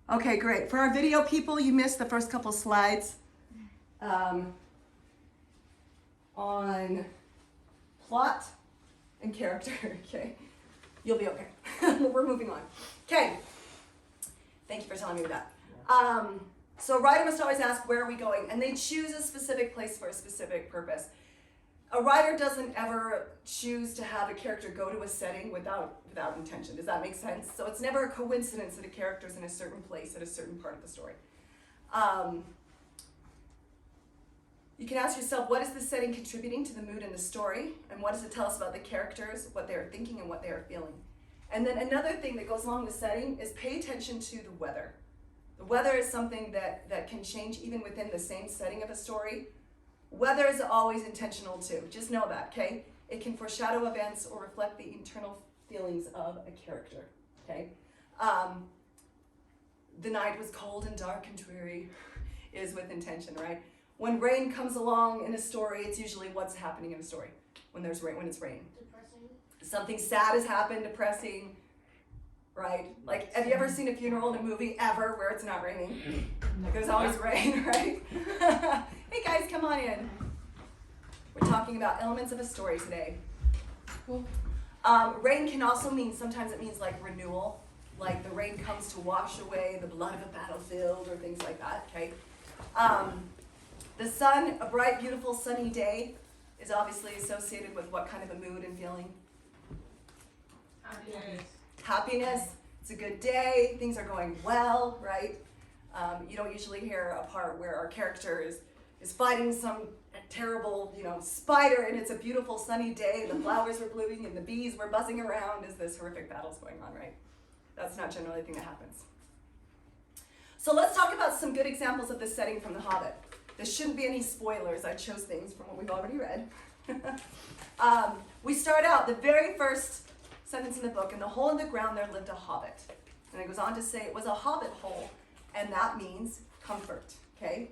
Okay, great. For our video people, you missed the first couple slides on plot and character, okay? You'll be okay. We're moving on. Okay. Thank you for telling me that. So a writer must always ask, where are we going? And they choose a specific place for a specific purpose. A writer doesn't ever choose to have a character go to a setting without intention. Does that make sense? So it's never a coincidence that a character's in a certain place at a certain part of the story. You can ask yourself, what is the setting contributing to the mood in the story? And what does it tell us about the characters, what they're thinking and what they are feeling? And then another thing that goes along with setting is pay attention to the weather. The weather is something that can change even within the same setting of a story. Weather is always intentional too. Just know that, okay? It can foreshadow events or reflect the internal feelings of a character, okay? The night was cold and dark and dreary is with intention, right? When rain comes along in a story, it's usually what's happening in a story when there's rain, when it's rain. Depressing. Something sad has happened, depressing, right? Like, have you ever seen a funeral in a movie ever where it's not raining? Like, there's always rain, right? Hey guys, come on in. We're talking about elements of a story today. Cool. Rain can also mean, sometimes it means like renewal, like the rain comes to wash away the blood of a battlefield or things like that, okay? The sun, a bright, beautiful, sunny day is obviously associated with what kind of a mood and feeling? Happiness. Happiness. It's a good day, things are going well, right? You don't usually hear a part where our character is fighting some terrible, spider, and it's a beautiful sunny day, the flowers are blooming and the bees were buzzing around as this horrific battle's going on, right? That's not generally a thing that happens. So let's talk about some good examples of this setting from The Hobbit. There shouldn't be any spoilers. I chose things from what we've already read. We start out, the very first sentence in the book, in the hole in the ground there lived a hobbit. And it goes on to say it was a hobbit hole, and that means comfort, okay?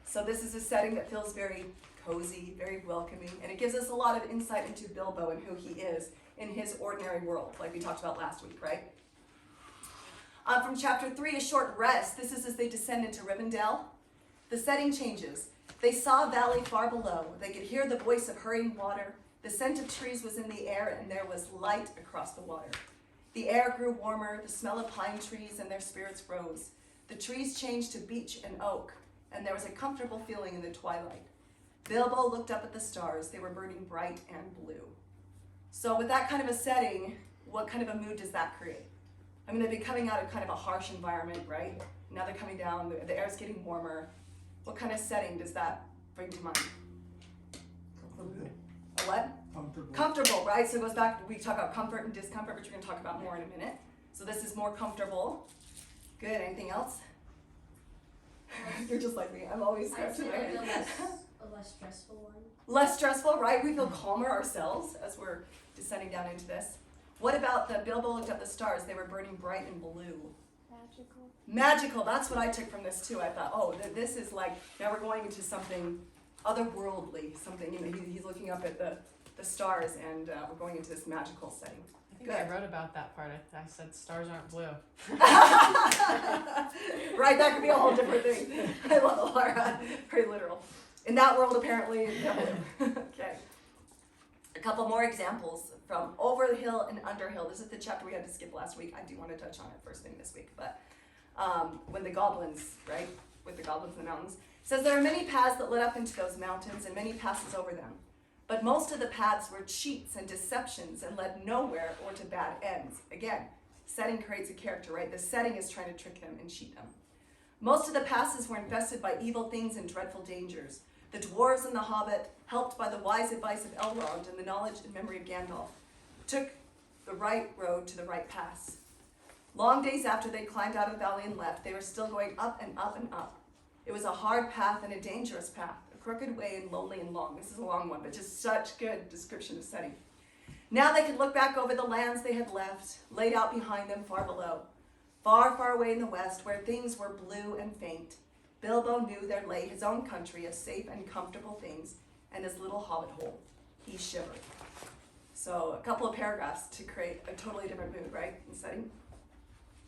So this is a setting that feels very cozy, very welcoming, and it gives us a lot of insight into Bilbo and who he is in his ordinary world, like we talked about last week, right? From chapter 3, a short rest. This is as they descend into Rivendell. The setting changes. They saw a valley far below. They could hear the voice of hurrying water. The scent of trees was in the air, and there was light across the water. The air grew warmer, the smell of pine trees, and their spirits rose. The trees changed to beech and oak, and there was a comfortable feeling in the twilight. Bilbo looked up at the stars. They were burning bright and blue. So with that kind of a setting, what kind of a mood does that create? I mean, they've been coming out of kind of a harsh environment, right? Now they're coming down, the air's getting warmer. What kind of setting does that bring to mind? Comfortable. A what? Comfortable. Comfortable, right? So it goes back, we talk about comfort and discomfort, which we're gonna talk about more in a minute. So this is more comfortable. Good, anything else? You're just like me, I'm always I'd scratching say my head. a less stressful one. Less stressful, right? We feel calmer ourselves as we're descending down into this. What about the Bilbo looked at the stars? They were burning bright and blue. Magical. Magical, that's what I took from this too. I thought, oh, this is like, now we're going into something otherworldly, something, he's looking up at the stars, and we're going into this magical setting. I think Good. I wrote about that part. I said stars aren't blue. Right, that could be a whole different thing. I love Laura, very literal. In that world, apparently, they're blue. Okay. A couple more examples from Over the Hill and Under Hill. This is the chapter we had to skip last week. I do want to touch on it first thing this week, but when the goblins, right, with the goblins in the mountains, it says there are many paths that led up into those mountains and many passes over them. But most of the paths were cheats and deceptions and led nowhere or to bad ends. Again, setting creates a character, right? The setting is trying to trick them and cheat them. Most of the passes were infested by evil things and dreadful dangers. The dwarves and the hobbit, helped by the wise advice of Elrond and the knowledge and memory of Gandalf, took the right road to the right pass. Long days after they climbed out of the valley and left, they were still going up and up and up. It was a hard path and a dangerous path, a crooked way and lonely and long. This is a long one, but just such good description of setting. Now they could look back over the lands they had left, laid out behind them far below. Far, far away in the west, where things were blue and faint, Bilbo knew there lay his own country of safe and comfortable things and his little hobbit hole. He shivered. So a couple of paragraphs to create a totally different mood, right, in setting.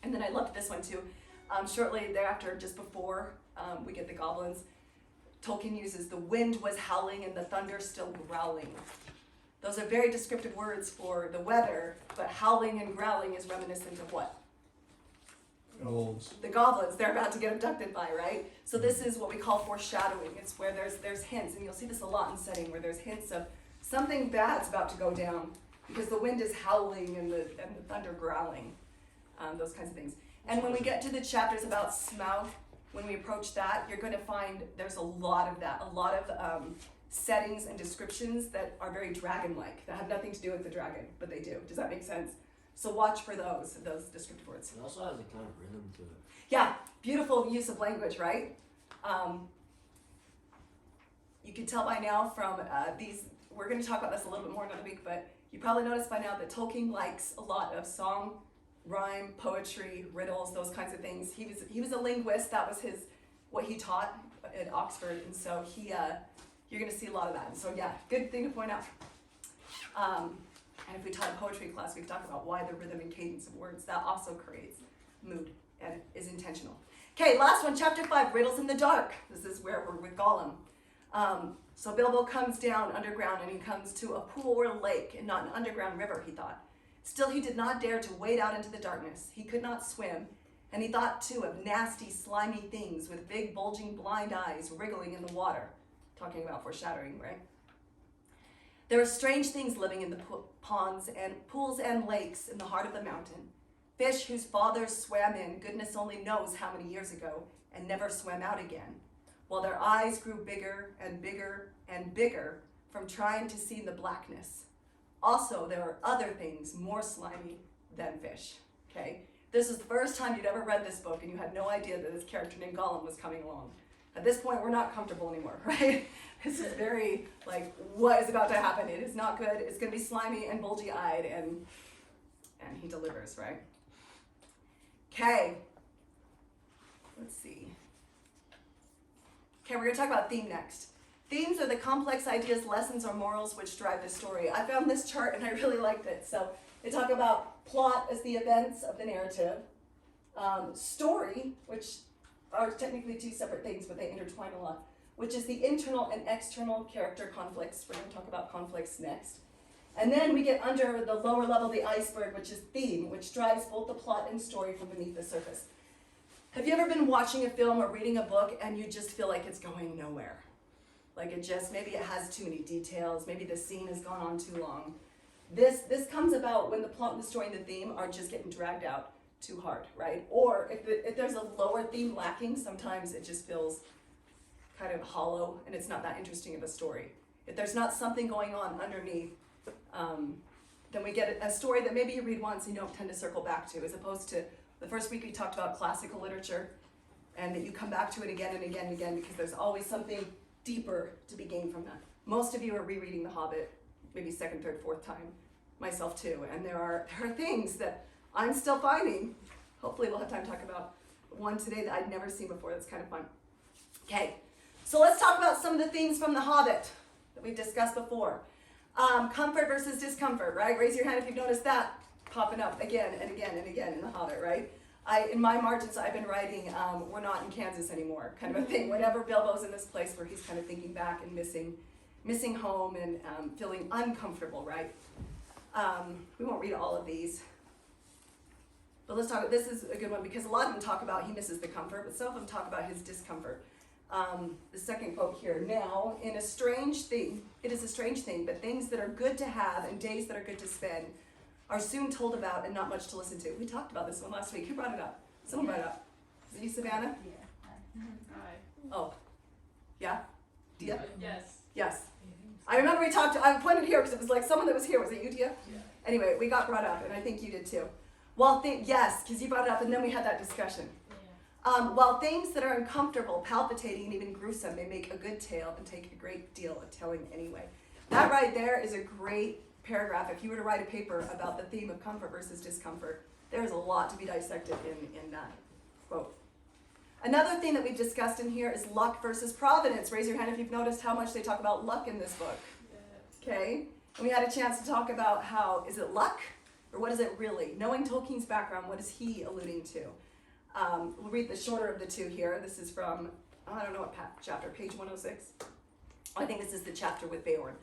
And then I loved this one too. Shortly thereafter, just before we get the goblins, Tolkien uses the wind was howling and the thunder still growling. Those are very descriptive words for the weather, but howling and growling is reminiscent of what? Wolves. The goblins they're about to get abducted by, right? So this is what we call foreshadowing. It's where there's hints, and you'll see this a lot in setting, where there's hints of something bad's about to go down because the wind is howling and the thunder growling, those kinds of things. And when we get to the chapters about Smaug, when we approach that, you're going to find there's a lot of that, a lot of settings and descriptions that are very dragon-like, that have nothing to do with the dragon, but they do. Does that make sense? So watch for those descriptive words. It also has a kind of rhythm to it. Yeah, beautiful use of language, right? You can tell by now from these, we're going to talk about this a little bit more another week, but you probably noticed by now that Tolkien likes a lot of song, rhyme, poetry, riddles, those kinds of things. He was a linguist. That was what he taught at Oxford, and so you're going to see a lot of that. And so yeah, good thing to point out. And if we taught a poetry class, we could talk about why the rhythm and cadence of words, that also creates mood and is intentional. Okay, last one, chapter 5, Riddles in the Dark. This is where we're with Gollum. So Bilbo comes down underground and he comes to a pool or a lake and not an underground river, he thought. Still, he did not dare to wade out into the darkness. He could not swim, and he thought too of nasty, slimy things with big, bulging, blind eyes wriggling in the water. Talking about foreshadowing, right? There are strange things living in the ponds and pools and lakes in the heart of the mountain. Fish whose fathers swam in, goodness only knows how many years ago, and never swam out again, while their eyes grew bigger and bigger and bigger from trying to see the blackness. Also, there are other things more slimy than fish, okay? This is the first time you'd ever read this book and you had no idea that this character named Gollum was coming along. At this point, we're not comfortable anymore, right? This is very, like, what is about to happen? It is not good. It's going to be slimy and bulgy-eyed, and he delivers, right? Okay. Let's see. Okay, we're going to talk about theme next. Themes are the complex ideas, lessons, or morals which drive the story. I found this chart and I really liked it. So they talk about plot as the events of the narrative, story, which are technically two separate things, but they intertwine a lot, which is the internal and external character conflicts. We're going to talk about conflicts next. And then we get under the lower level, the iceberg, which is theme, which drives both the plot and story from beneath the surface. Have you ever been watching a film or reading a book and you just feel like it's going nowhere? Like maybe it has too many details, maybe the scene has gone on too long. This comes about when the plot and the story and the theme are just getting dragged out too hard, right? Or if there's a lower theme lacking, sometimes it just feels kind of hollow and it's not that interesting of a story. If there's not something going on underneath, then we get a story that maybe you read once and you don't tend to circle back to, as opposed to the first week we talked about classical literature and that you come back to it again and again and again because there's always something deeper to be gained from that. Most of you are rereading The Hobbit, maybe second, third, fourth time, myself too, and there are things that I'm still finding. Hopefully we'll have time to talk about one today that I'd never seen before. That's kind of fun. Okay, so let's talk about some of the themes from The Hobbit that we've discussed before. Comfort versus discomfort, right? Raise your hand if you've noticed that popping up again and again and again in The Hobbit, right? In my margins, I've been writing, we're not in Kansas anymore, kind of a thing. Whenever Bilbo's in this place where he's kind of thinking back and missing home and feeling uncomfortable, right? We won't read all of these. But let's talk, this is a good one because a lot of them talk about he misses the comfort, but some of them talk about his discomfort. The second quote here, now, it is a strange thing, but things that are good to have and days that are good to spend are soon told about and not much to listen to. We talked about this one last week. Who brought it up? Someone brought it up. Is it you, Savannah? Yeah. Oh. Yeah? Dia? Yes. Yes. I remember I pointed here because it was like someone that was here. Was it you, Dia? Yeah. Anyway, we got brought up, and I think you did too. Well, yes, because you brought it up, and then we had that discussion. While things that are uncomfortable, palpitating, and even gruesome may make a good tale and take a great deal of telling anyway. That right there is a great paragraph. If you were to write a paper about the theme of comfort versus discomfort, there's a lot to be dissected in that quote. Another thing that we've discussed in here is luck versus providence. Raise your hand if you've noticed how much they talk about luck in this book. Okay? And we had a chance to talk about how, is it luck or what is it really? Knowing Tolkien's background, what is he alluding to? We'll read the shorter of the two here. This is from, I don't know what chapter, page 106. I think this is the chapter with Beorn.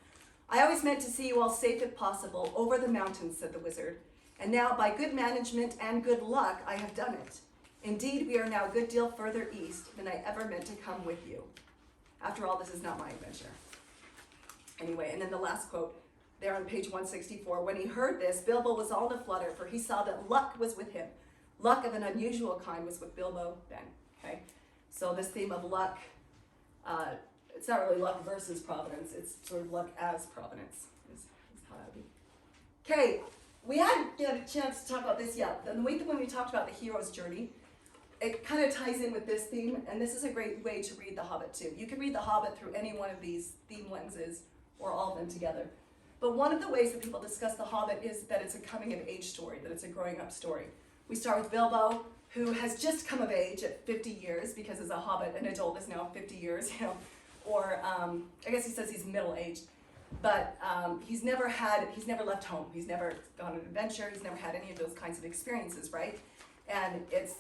I always meant to see you all safe if possible over the mountains, said the wizard. And now, by good management and good luck, I have done it. Indeed, we are now a good deal further east than I ever meant to come with you. After all, this is not my adventure. Anyway, and then the last quote, there on page 164. When he heard this, Bilbo was all in a flutter, for he saw that luck was with him. Luck of an unusual kind was with Bilbo then. Okay, so this theme of luck, it's not really luck versus providence, it's sort of luck as providence is how that would be. Okay, we hadn't get a chance to talk about this yet. The week when we talked about the hero's journey, it kind of ties in with this theme, and this is a great way to read The Hobbit too. You can read The Hobbit through any one of these theme lenses, or all of them together. But one of the ways that people discuss The Hobbit is that it's a coming of age story, that it's a growing up story. We start with Bilbo, who has just come of age at 50 years, because as a Hobbit, an adult is now 50 years, or I guess he says he's middle-aged, but he's never left home, he's never gone on an adventure, he's never had any of those kinds of experiences, right? And it's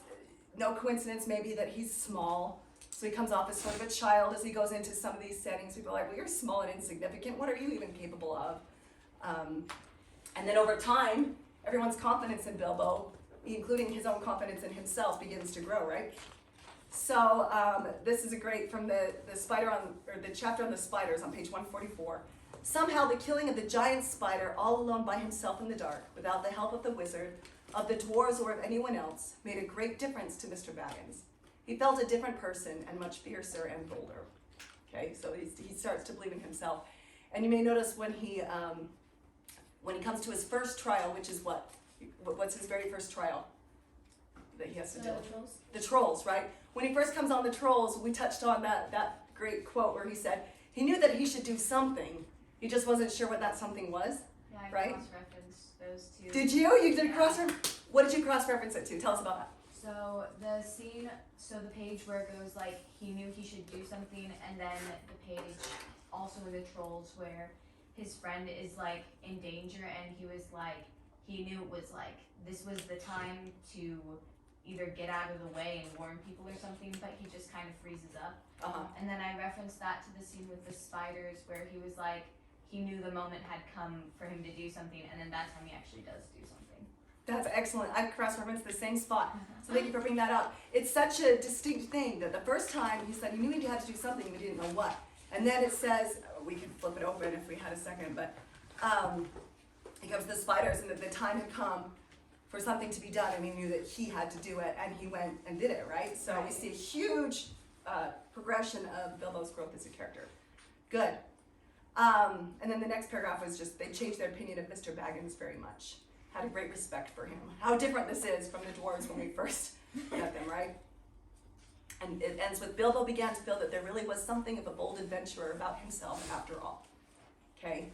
no coincidence maybe that he's small, so he comes off as sort of a child as he goes into some of these settings. People are like, well, you're small and insignificant, what are you even capable of? And then over time, everyone's confidence in Bilbo, including his own confidence in himself, begins to grow, right? So this is a great, from the chapter on the spiders on page 144. Somehow the killing of the giant spider all alone by himself in the dark, without the help of the wizard, of the dwarves or of anyone else, made a great difference to Mr. Baggins. He felt a different person and much fiercer and bolder. Okay, so he starts to believe in himself. And you may notice when he comes to his first trial, which is what's his very first trial that he has to deal with? Trolls. The trolls, right? When he first comes on the trolls, we touched on that great quote where he said he knew that he should do something. He just wasn't sure what that something was. Yeah, I right? cross-referenced those two. Did you? You did Yeah. cross-reference? What did you cross-reference it to? Tell us about that. So the scene, so the page where it goes like he knew he should do something, and then the page also in the trolls where his friend is like in danger, and he was like, he knew it was like this was the time to either get out of the way and warn people or something, but he just kind of freezes up. And then I referenced that to the scene with the spiders where he was like, he knew the moment had come for him to do something, and then that time he actually does do something. That's excellent. I cross-referenced the same spot. So thank you for bringing that up. It's such a distinct thing that the first time he said he knew he had to do something, but he didn't know what. And then it says, we could flip it open if we had a second, but he comes to the spiders, and that the time had come for something to be done, and he knew that he had to do it, and he went and did it, right? So we see a huge progression of Bilbo's growth as a character. Good. And then the next paragraph was just, they changed their opinion of Mr. Baggins very much. Had a great respect for him. How different this is from the dwarves when we first met them, right? And it ends with, Bilbo began to feel that there really was something of a bold adventurer about himself after all. Okay?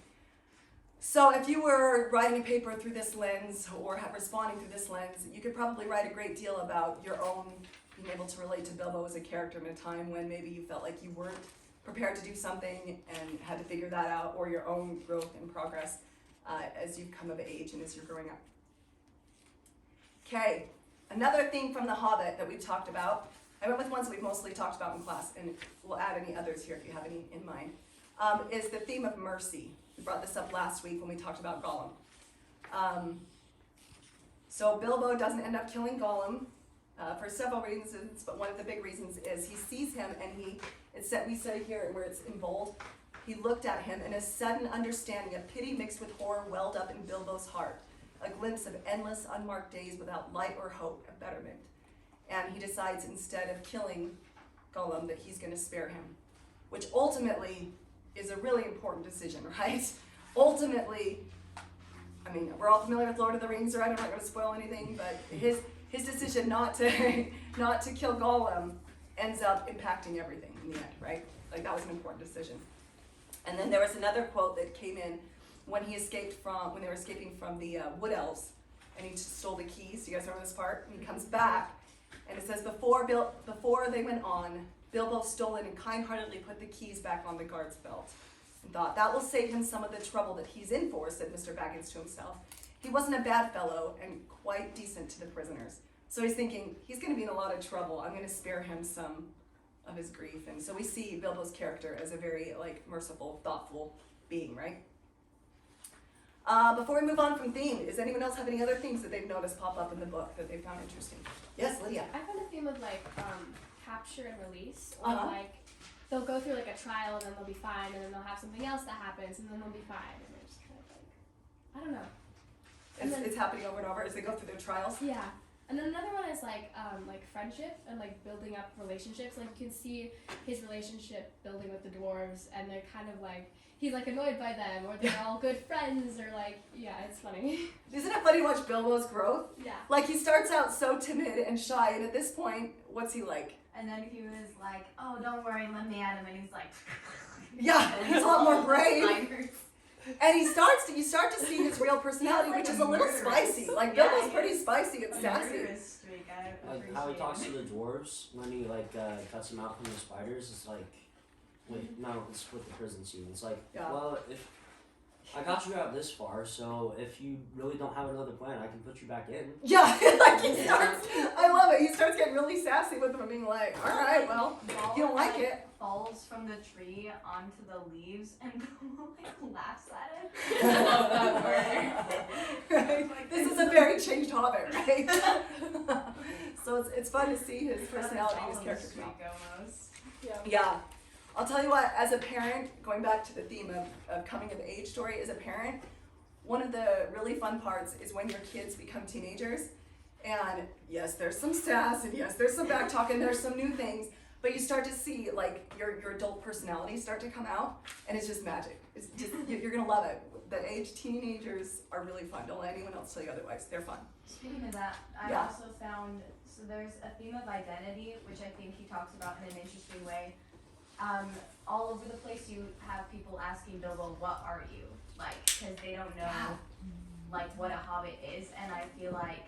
So if you were writing a paper through this lens, or responding through this lens, you could probably write a great deal about your own being able to relate to Bilbo as a character in a time when maybe you felt like you weren't prepared to do something and had to figure that out, or your own growth and progress as you've come of age and as you're growing up. Okay, another theme from The Hobbit that we've talked about, I went with ones that we've mostly talked about in class, and we'll add any others here if you have any in mind, is the theme of mercy. We brought this up last week when we talked about Gollum. So Bilbo doesn't end up killing Gollum for several reasons, but one of the big reasons is he sees him, and we say here where it's in bold, he looked at him, and a sudden understanding of pity mixed with horror welled up in Bilbo's heart, a glimpse of endless unmarked days without light or hope of betterment. And he decides, instead of killing Gollum, that he's going to spare him, which ultimately is a really important decision, right? Ultimately, I mean, we're all familiar with Lord of the Rings, right? I'm not going to spoil anything, but his decision not to kill Gollum ends up impacting everything in the end, right? Like, that was an important decision. And then there was another quote that came in when they were escaping from the Wood Elves, and he stole the keys. Do you guys remember this part? And he comes back, and it says, before they went on, Bilbo stole in and kind-heartedly put the keys back on the guard's belt, and thought, that will save him some of the trouble that he's in for, said Mr. Baggins to himself. He wasn't a bad fellow, and quite decent to the prisoners. So he's thinking, he's going to be in a lot of trouble. I'm going to spare him some of his grief. And so we see Bilbo's character as a very like merciful, thoughtful being, right? Before we move on from theme, does anyone else have any other themes that they've noticed pop up in the book that they found interesting? Yes, Lydia. I found a theme of like capture and release, or Uh-huh. like they'll go through like a trial and then they'll be fine, and then they'll have something else that happens and then they'll be fine, and they're just kind of like, I don't know. And then, It's happening over and over as they go through their trials. yeah. And then another one is like friendship and like building up relationships. Like you can see his relationship building with the dwarves, and they're kind of like he's like annoyed by them, or they're all good friends, or like yeah, it's funny. Isn't it funny to watch Bilbo's growth? Yeah. Like he starts out so timid and shy, and at this point, what's he like? And then he was like, "Oh, don't worry, let me at him," and he's like, Yeah, he's a lot more brave. Spiders. And you start to see his real personality, like which a is a little murderous. spicy. Like Yeah, Bilbo's he pretty is. spicy and A sassy. murderous streak, I Like how he appreciate talks it. to the dwarves when he like cuts them out from the spiders. It's like, wait, no, it's with the prison scene. It's like, Yeah. well, if I got you out this far, so if you really don't have another plan, I can put you back in. Yeah, like he starts. I love it. He starts getting really sassy with them and being like, "All right, well, if you don't like it." Falls from the tree onto the leaves and like laughs at it. Right? This is a very changed Hobbit, right? So it's fun to see his personality and his character come out. Almost. Yeah. I'll tell you what, as a parent, going back to the theme of coming of age story, as a parent, one of the really fun parts is when your kids become teenagers. And yes, there's some sass, and yes, there's some back talk, and there's some new things, but you start to see like your adult personality start to come out, and it's just magic. It's just, you're gonna love it. The age teenagers are really fun. Don't let anyone else tell you otherwise. They're fun. Speaking of that, I Yeah. also found, so there's a theme of identity, which I think he talks about in an interesting way. All over the place you have people asking Bilbo, what are you? Like, because they don't know, like, what a hobbit is, and I feel like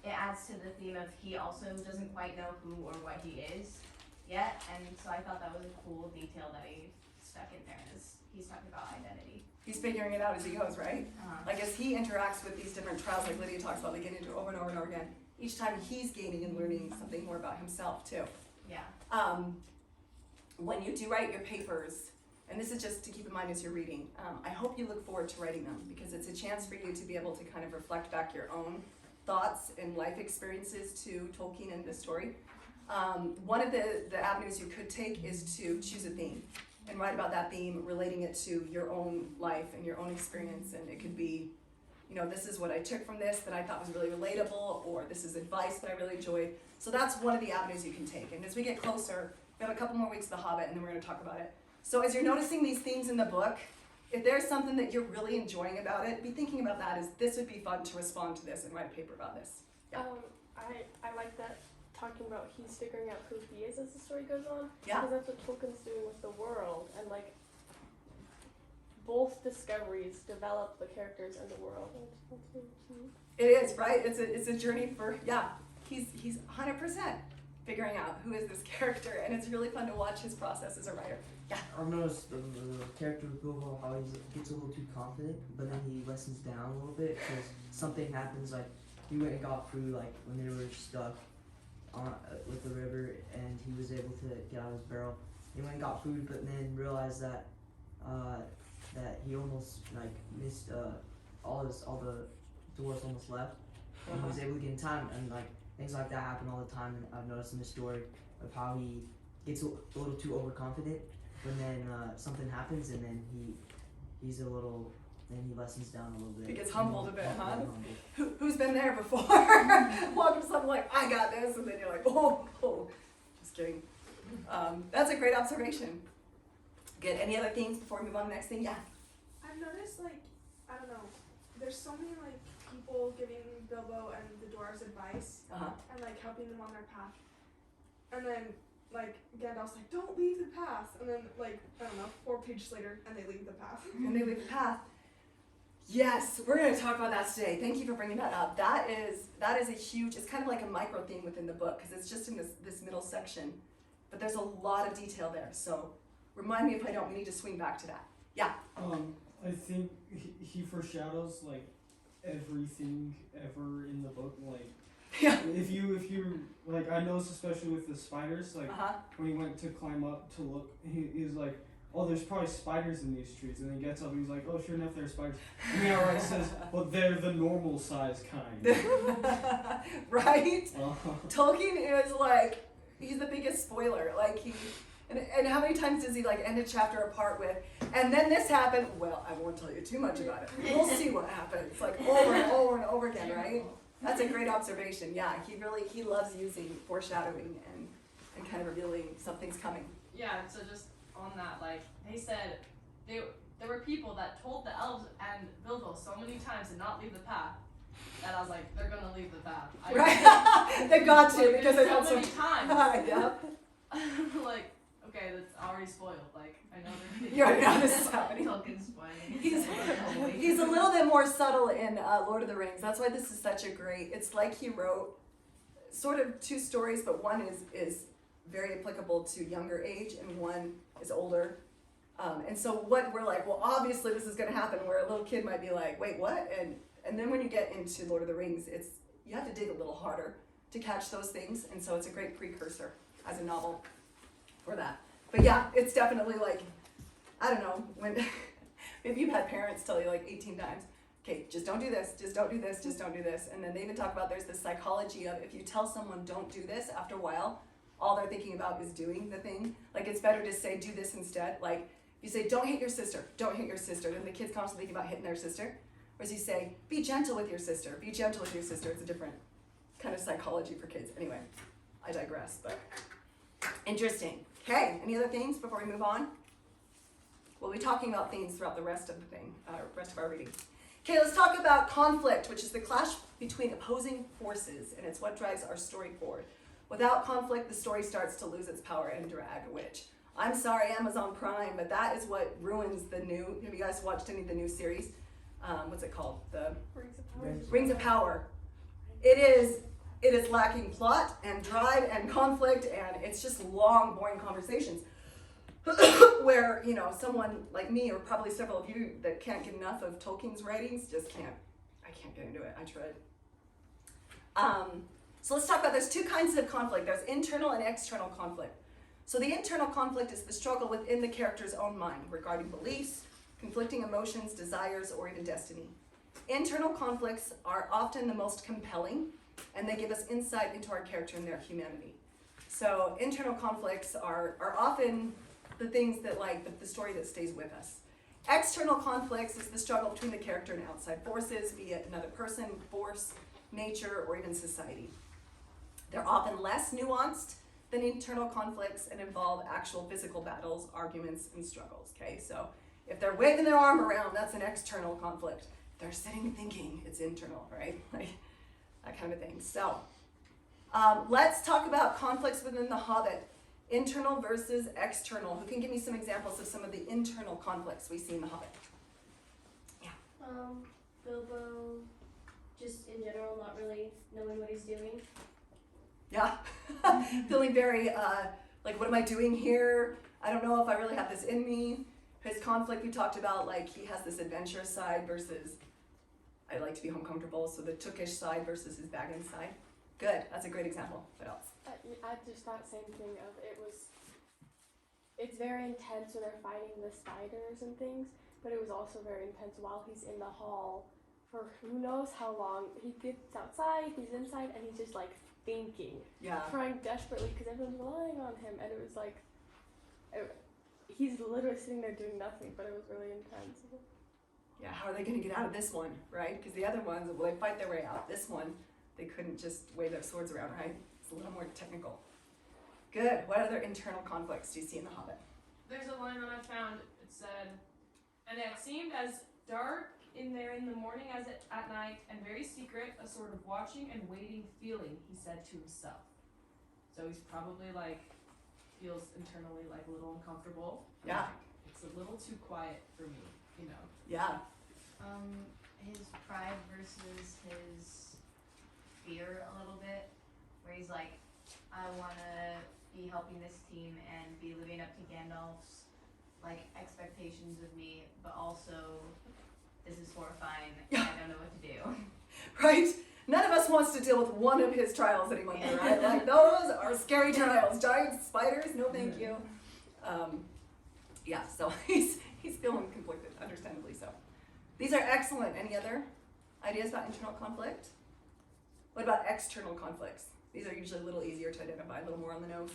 it adds to the theme of he also doesn't quite know who or what he is yet, and so I thought that was a cool detail that he stuck in there as he's talking about identity. He's figuring it out as he goes, right? Uh-huh. Like as he interacts with these different trials, like Lydia talks about, they get into over and over and over again. Each time he's gaining and learning something more about himself too. Yeah. When you do write your papers, and this is just to keep in mind as you're reading, I hope you look forward to writing them, because it's a chance for you to be able to kind of reflect back your own thoughts and life experiences to Tolkien and the story. One of the avenues you could take is to choose a theme and write about that theme, relating it to your own life and your own experience. And it could be, you know, this is what I took from this that I thought was really relatable, or this is advice that I really enjoyed. So that's one of the avenues you can take. And as we get closer, we have a couple more weeks of The Hobbit, and then we're going to talk about it. So as you're noticing these themes in the book, if there's something that you're really enjoying about it, be thinking about that as this would be fun to respond to this and write a paper about this. Yeah. I like that, talking about he's figuring out who he is as the story goes on. Yeah. Because that's what Tolkien's doing with the world, and like both discoveries develop the characters and the world. And that's really cute. It is, right? It's a journey for, yeah, he's 100% figuring out who is this character, and it's really fun to watch his process as a writer. Yeah. I've noticed the character with Bilbo, how he gets a little too confident, but then he lessens down a little bit because something happens. Like he went and got through, like when they were stuck on with the river, and he was able to get out of his barrel. He went and got food, but then realized that that he almost like missed all the dwarves almost left, and he was able to get in time, and like things like that happen all the time. And I've noticed in the story of how he gets a little too overconfident. When then something happens, and then he lessens down a little bit. He gets humbled a bit, huh? Humbled. Who's been there before? Walking something like, I got this, and then you're like, oh. Just kidding. That's a great observation. Good. Any other themes before we move on to the next thing? Yeah. I've noticed, like, I don't know, there's so many, like, people giving Bilbo and the dwarves advice and, like, helping them on their path. And then, like, Gandalf's like, don't leave the path. And then, like, I don't know, 4 pages later, and they leave the path. And they leave the path. Yes, we're going to talk about that today. Thank you for bringing that up. That is a huge, it's kind of like a micro theme within the book, because it's just in this middle section. But there's a lot of detail there, so remind me if I don't. We need to swing back to that. Yeah. I think he foreshadows like everything ever in the book. Like Yeah. If you like, I noticed especially with the spiders, like when he went to climb up to look, he's like, oh, there's probably spiders in these trees, and then he gets up and he's like, oh, sure enough, there are spiders. And he outright says, well, they're the normal size kind. Right? Tolkien is like, he's the biggest spoiler. Like and how many times does he like end a chapter apart with, and then this happened? Well, I won't tell you too much about it. We'll see what happens. Like over and over and over again, right? That's a great observation. Yeah, he loves using foreshadowing and kind of revealing something's coming. Yeah, so just on that, like, they said there were people that told the elves and Bilbo so many times to not leave the path that I was like, they're gonna leave the path. Right? They've got to, because they've so had many times. Yep. Like, okay, that's already spoiled. Like, I know they're gonna You already know this is happening. Tolkien's spoiling. He's a little bit more subtle in Lord of the Rings. That's why this is such a great. It's like he wrote sort of two stories, but one is very applicable to younger age, and one is older. And so what we're like, well, obviously this is going to happen. Where a little kid might be like, wait, what? And then when you get into Lord of the Rings, you have to dig a little harder to catch those things, and so it's a great precursor as a novel for that. But yeah, it's definitely like, I don't know, when maybe you've had parents tell you like 18 times, okay, just don't do this, just don't do this, just don't do this. And then they even talk about there's this psychology of if you tell someone don't do this, after a while, all they're thinking about is doing the thing. Like it's better to say do this instead. Like if you say don't hit your sister, don't hit your sister, then the kid's constantly thinking about hitting their sister. Whereas you say be gentle with your sister, be gentle with your sister. It's a different kind of psychology for kids. Anyway, I digress, but interesting. Okay, any other things before we move on? We'll be talking about themes throughout the rest of the thing, rest of our reading. Okay, let's talk about conflict, which is the clash between opposing forces, and it's what drives our story forward. Without conflict, the story starts to lose its power and drag, which, I'm sorry, Amazon Prime, but that is what ruins the new, have you guys watched any of the new series? What's it called? The Rings of Power. It is lacking plot and drive and conflict, and it's just long, boring conversations where, you know, someone like me, or probably several of you that can't get enough of Tolkien's writings, I can't get into it. I tried. So let's talk about, there's two kinds of conflict. There's internal and external conflict. So the internal conflict is the struggle within the character's own mind regarding beliefs, conflicting emotions, desires, or even destiny. Internal conflicts are often the most compelling, and they give us insight into our character and their humanity. So internal conflicts are often the things that, like, the story that stays with us. External conflicts is the struggle between the character and outside forces, be it another person, force, nature, or even society. They're often less nuanced than internal conflicts and involve actual physical battles, arguments, and struggles, okay? So if they're waving their arm around, that's an external conflict. If they're sitting thinking, it's internal, right? Like that kind of thing. So let's talk about conflicts within the Hobbit. Internal versus external. Who can give me some examples of some of the internal conflicts we see in the Hobbit? Yeah. Bilbo, just in general, not really knowing what he's doing. Yeah. Feeling very, like, what am I doing here? I don't know if I really have this in me. His conflict, we talked about, like, he has this adventurous side versus, I like to be home comfortable, so the Tookish side versus his Baggins side. Good. That's a great example. What else? I just that same thing of it's very intense when they're fighting the spiders and things, but it was also very intense while he's in the hall for who knows how long. He gets outside, he's inside, and he's just like thinking, trying desperately because everyone's relying on him, and it was like, he's literally sitting there doing nothing, but it was really intense. Yeah, how are they going to get out of this one, right? Because the other ones, well, they fight their way out. This one, they couldn't just wave their swords around, right? It's a little more technical. Good. What other internal conflicts do you see in The Hobbit? There's a line that I found. It said, and it seemed as dark in there in the morning as at night, and very secret, a sort of watching and waiting feeling, he said to himself. So he's probably like, feels internally like a little uncomfortable. Yeah. Like, it's a little too quiet for me, you know. Yeah. His pride versus his fear a little bit, where he's like, I want to be helping this team and be living up to Gandalf's like expectations of me, but also this is horrifying and I don't know what to do. Right? None of us wants to deal with one of his trials that he went through, right? Like, those are scary trials. Giant spiders, no thank you. Yeah, so he's feeling conflicted, understandably so. These are excellent. Any other ideas about internal conflict? What about external conflicts? These are usually a little easier to identify, a little more on the nose.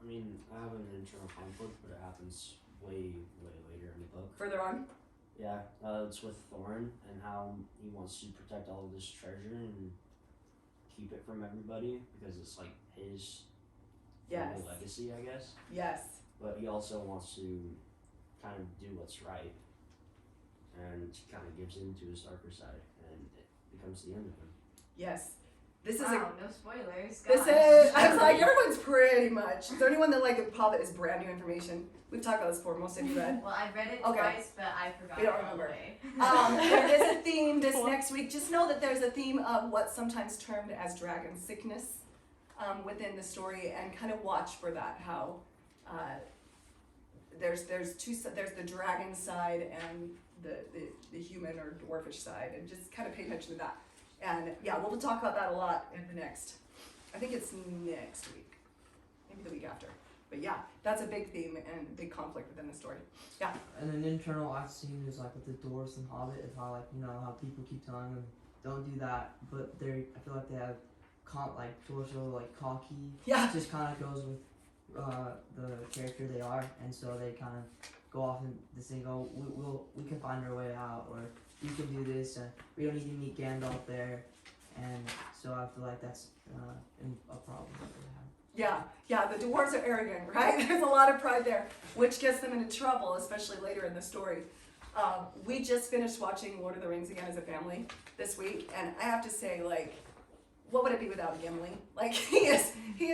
I mean, I have an internal conflict, but it happens way later in the book. Further on? Yeah, it's with Thorin and how he wants to protect all of this treasure and keep it from everybody because it's like his family legacy, I guess. Yes. But he also wants to kind of do what's right, and kind of gives in to his darker side, and it becomes the end of him. Yes. This is Wow, no spoilers. This gosh. is, I was like, everyone's pretty much. Is there anyone that like Hobbit is brand new information? We've talked about this before, most of you read. Well, I've read it Okay. twice, but I forgot We don't it all the remember. way. There is a theme this next week. Just know that there's a theme of what's sometimes termed as dragon sickness within the story, and kind of watch for that. How there's the dragon side and the human or dwarfish side, and just kind of pay attention to that. And yeah, we'll talk about that a lot in the next. I think it's next week, maybe the week after. But yeah, that's a big theme and big conflict within the story. Yeah. And an internal I've seen is like with the dwarves and Hobbit, is how like how people keep telling them don't do that, but I feel like they have dwarves are like cocky. Yeah. It just kind of goes with the character they are, and so they kind of go off and they think, oh, we can find our way out, or we can do this, and we don't need to meet Gandalf there, and so I feel like that's a problem that they have. Yeah, the dwarves are arrogant, right? There's a lot of pride there, which gets them into trouble, especially later in the story. We just finished watching Lord of the Rings again as a family this week, and I have to say, like, what would it be without Gimli? Like, he is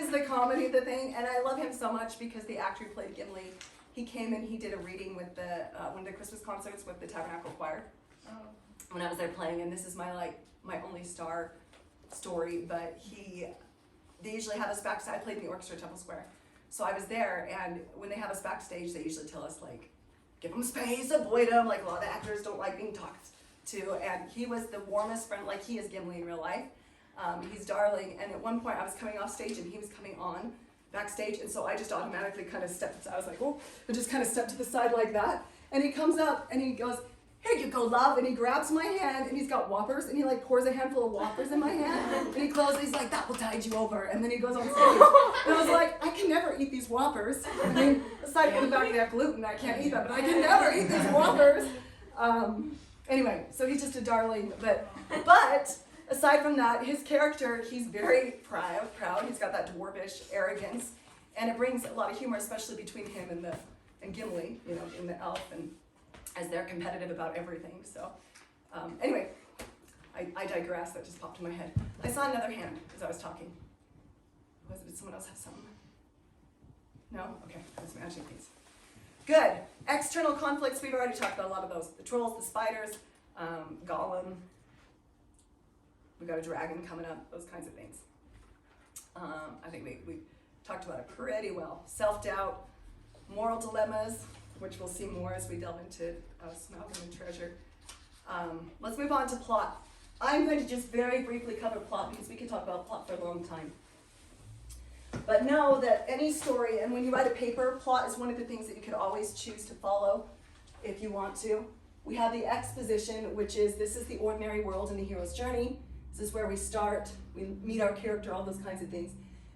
the comedy of the thing, and I love him so much because the actor who played Gimli, he came and he did a reading with one of the Christmas concerts with the Tabernacle Choir. Oh. When I was there playing, and this is my only star story, but they usually have us backstage. I played in the orchestra at Temple Square, so I was there, and when they have us backstage, they usually tell us, like, give them space, avoid them, like a lot of actors don't like being talked to, and he was the warmest friend, like he is Gimli in real life. He's darling, and at one point I was coming off stage and he was coming on backstage, and so I just automatically kind of stepped, I was like, oh, I just kind of stepped to the side like that, and he comes up and he goes, here you go, love, and he grabs my hand, and he's got Whoppers, and he like pours a handful of Whoppers in my hand, and he closes, he's like, that will tide you over, and then he goes on stage, and I was like, I can never eat these Whoppers. I mean, aside from the fact they have gluten, I can't eat them, but I can never eat these Whoppers. Anyway, so he's just a darling, but aside from that, his character, he's very proud, he's got that dwarfish arrogance, and it brings a lot of humor, especially between him and Gimli, in the elf, and as they're competitive about everything. So anyway, I digress, that just popped in my head. I saw another hand as I was talking. Did someone else have something? No? Okay, I was imagining things. Good. External conflicts, we've already talked about a lot of those. The trolls, the spiders, Gollum. We've got a dragon coming up, those kinds of things. I think we talked about it pretty well. Self-doubt, moral dilemmas, which we'll see more as we delve into Smaug and Treasure. Let's move on to plot. I'm going to just very briefly cover plot because we could talk about plot for a long time. But know that any story, and when you write a paper, plot is one of the things that you could always choose to follow if you want to. We have the exposition, which is this is the ordinary world and the hero's journey. This is where we start, we meet our character, all those kinds of things.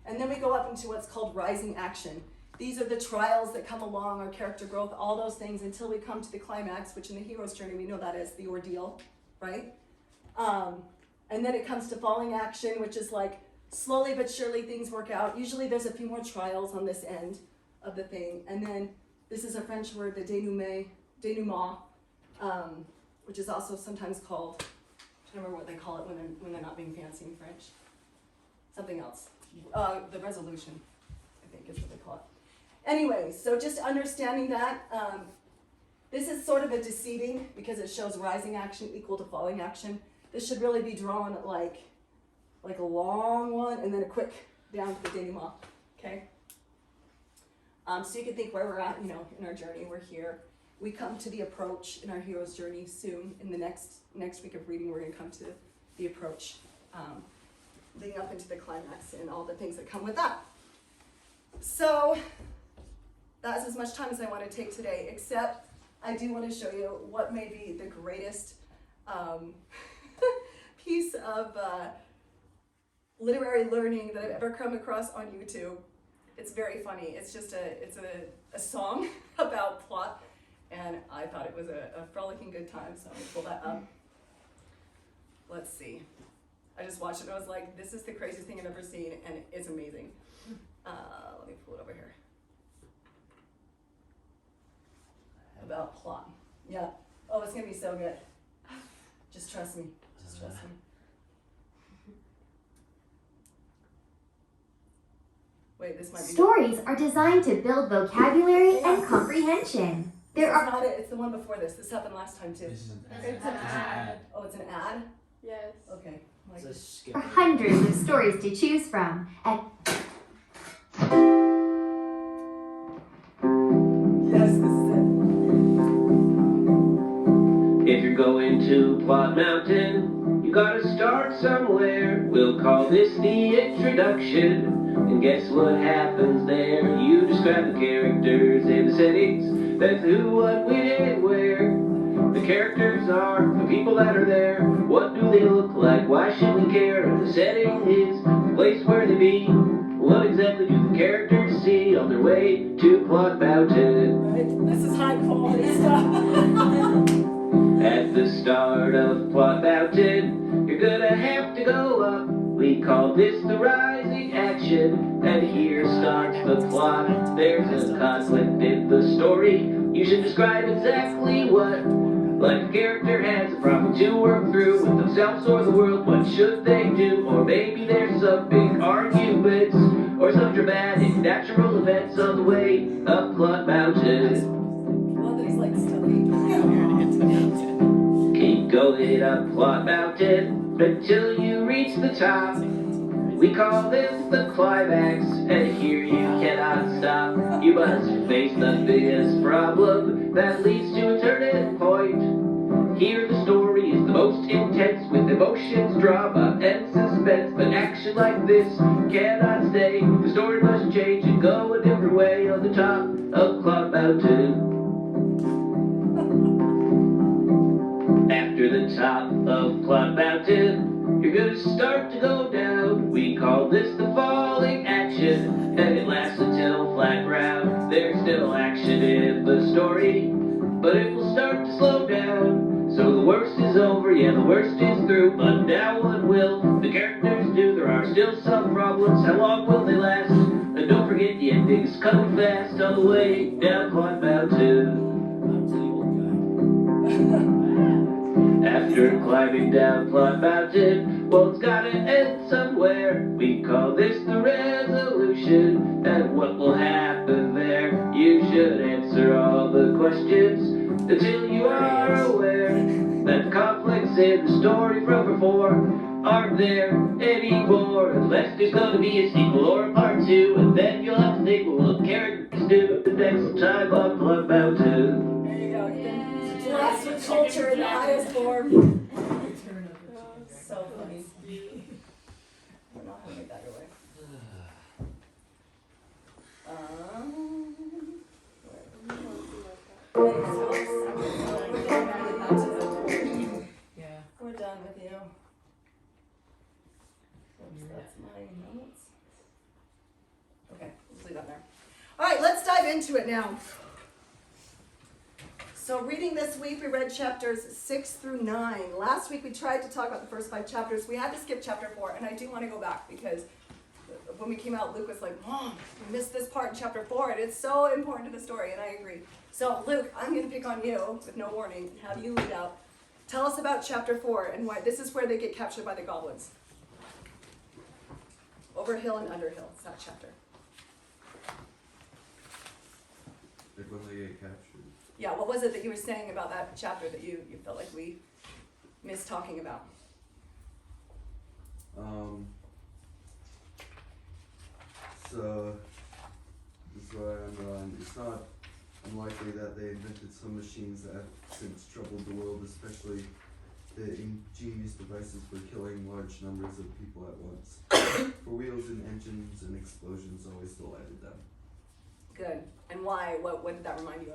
And then we go up into what's called rising action. These are the trials that come along, our character growth, all those things until we come to the climax, which in the hero's journey, we know that is the ordeal, right? And then it comes to falling action, which is like slowly but surely things work out. Usually there's a few more trials on this end of the thing. And then this is a French word, the denouement, which is also sometimes called, I don't remember what they call it when they're not being fancy in French. Something else. The resolution, I think is what they call it. Anyway, so just understanding that, this is sort of a deceiving because it shows rising action equal to falling action. This should really be drawn like a long one and then a quick down to the denouement, okay? So you can think where we're at, in our journey, we're here. We come to the approach in our hero's journey soon. In the next week of reading, we're gonna come to the approach. leading up into the climax and all the things that come with that. So that's as much time as I want to take today, except I do want to show you what may be the greatest piece of literary learning that I've ever come across on YouTube. It's very funny. It's just a song about plot, and I thought it was a frolicking good time, so I'm gonna pull that up. Let's see. I just watched it and I was like, this is the craziest thing I've ever seen, and it's amazing. Let me pull it over here. About plot. Yeah. Oh, it's gonna be so good. Just trust me. Just trust me. Wait, this might be. Stories are designed to build vocabulary and comprehension. There are. Not it. It's the one before this. This happened last time too. It's an ad. Oh, it's an ad. Yes. Okay. Like It's a There are hundreds of stories to choose from. yes, this is it. If you're going to Plot Mountain, you gotta start somewhere. We'll call this the introduction. And guess what happens there? You describe the characters and the settings. That's who, what, when, and where. The characters are the people that are there. What do they look like? Why should we care? The setting is the place where they be. What exactly do the characters see on their way to Plot Mountain? Right. This is high quality stuff. At the start of Plot Mountain, you're gonna have to go up. We call this the rising action, and here starts the plot. There's a conflict in the story. You should describe exactly what. Like a character has a problem to work through with themselves or the world. What should they do? Or maybe there's some big arguments or some dramatic natural events on the way up Plot Mountain. Well, that he's like stuffy. Keep going up Plot Mountain until you reach the top. We call this the climax, and here you cannot stop. You must face the biggest problem that leads to a turning point. Here the story is the most intense, with emotions, drama, and suspense. But action like this cannot stay. The story must change and go a different way on the top of Plot Mountain. After the top of Plot Mountain, you're gonna start to go down. We call this the falling action, and it lasts until flat ground. There's still action in the story, but it will start to slow down. So the worst is over, yeah, the worst is through. But now what will the characters do? There are still some problems. How long will they last? And don't forget the ending's coming fast on the way down Plot Mountain. After climbing down Plot Mountain, well, it's gotta end somewhere. We call this the resolution, and what will happen there? You should answer all the questions until you are aware that the conflicts in the story from before aren't there anymore. Unless there's gonna be a sequel or a part 2, and then you'll have to think what will the characters do the next time on Plot Mountain. There you go. Blessed with culture in the highest form. So funny. I don't know how to make that go away. We're done with you. Oops, that's my notes. Okay, let's leave that there. All right, let's dive into it now. So reading this week, we read chapters 6 through 9. Last week, we tried to talk about the first 5 chapters. We had to skip chapter 4, and I do want to go back because when we came out, Luke was like, Mom, we missed this part in chapter 4, and it's so important to the story, and I agree. So Luke, I'm going to pick on you with no warning, have you lead out. Tell us about chapter 4 and why this is where they get captured by the goblins. Over hill and under hill, it's that chapter. Like when they get captured. Yeah, what was it that you were saying about that chapter that you felt like we missed talking about? So, this is what I underlined. It's not unlikely that they invented some machines that have since troubled the world, especially the ingenious devices for killing large numbers of people at once. For wheels and engines and explosions always delighted them. Good. And why? What did that remind you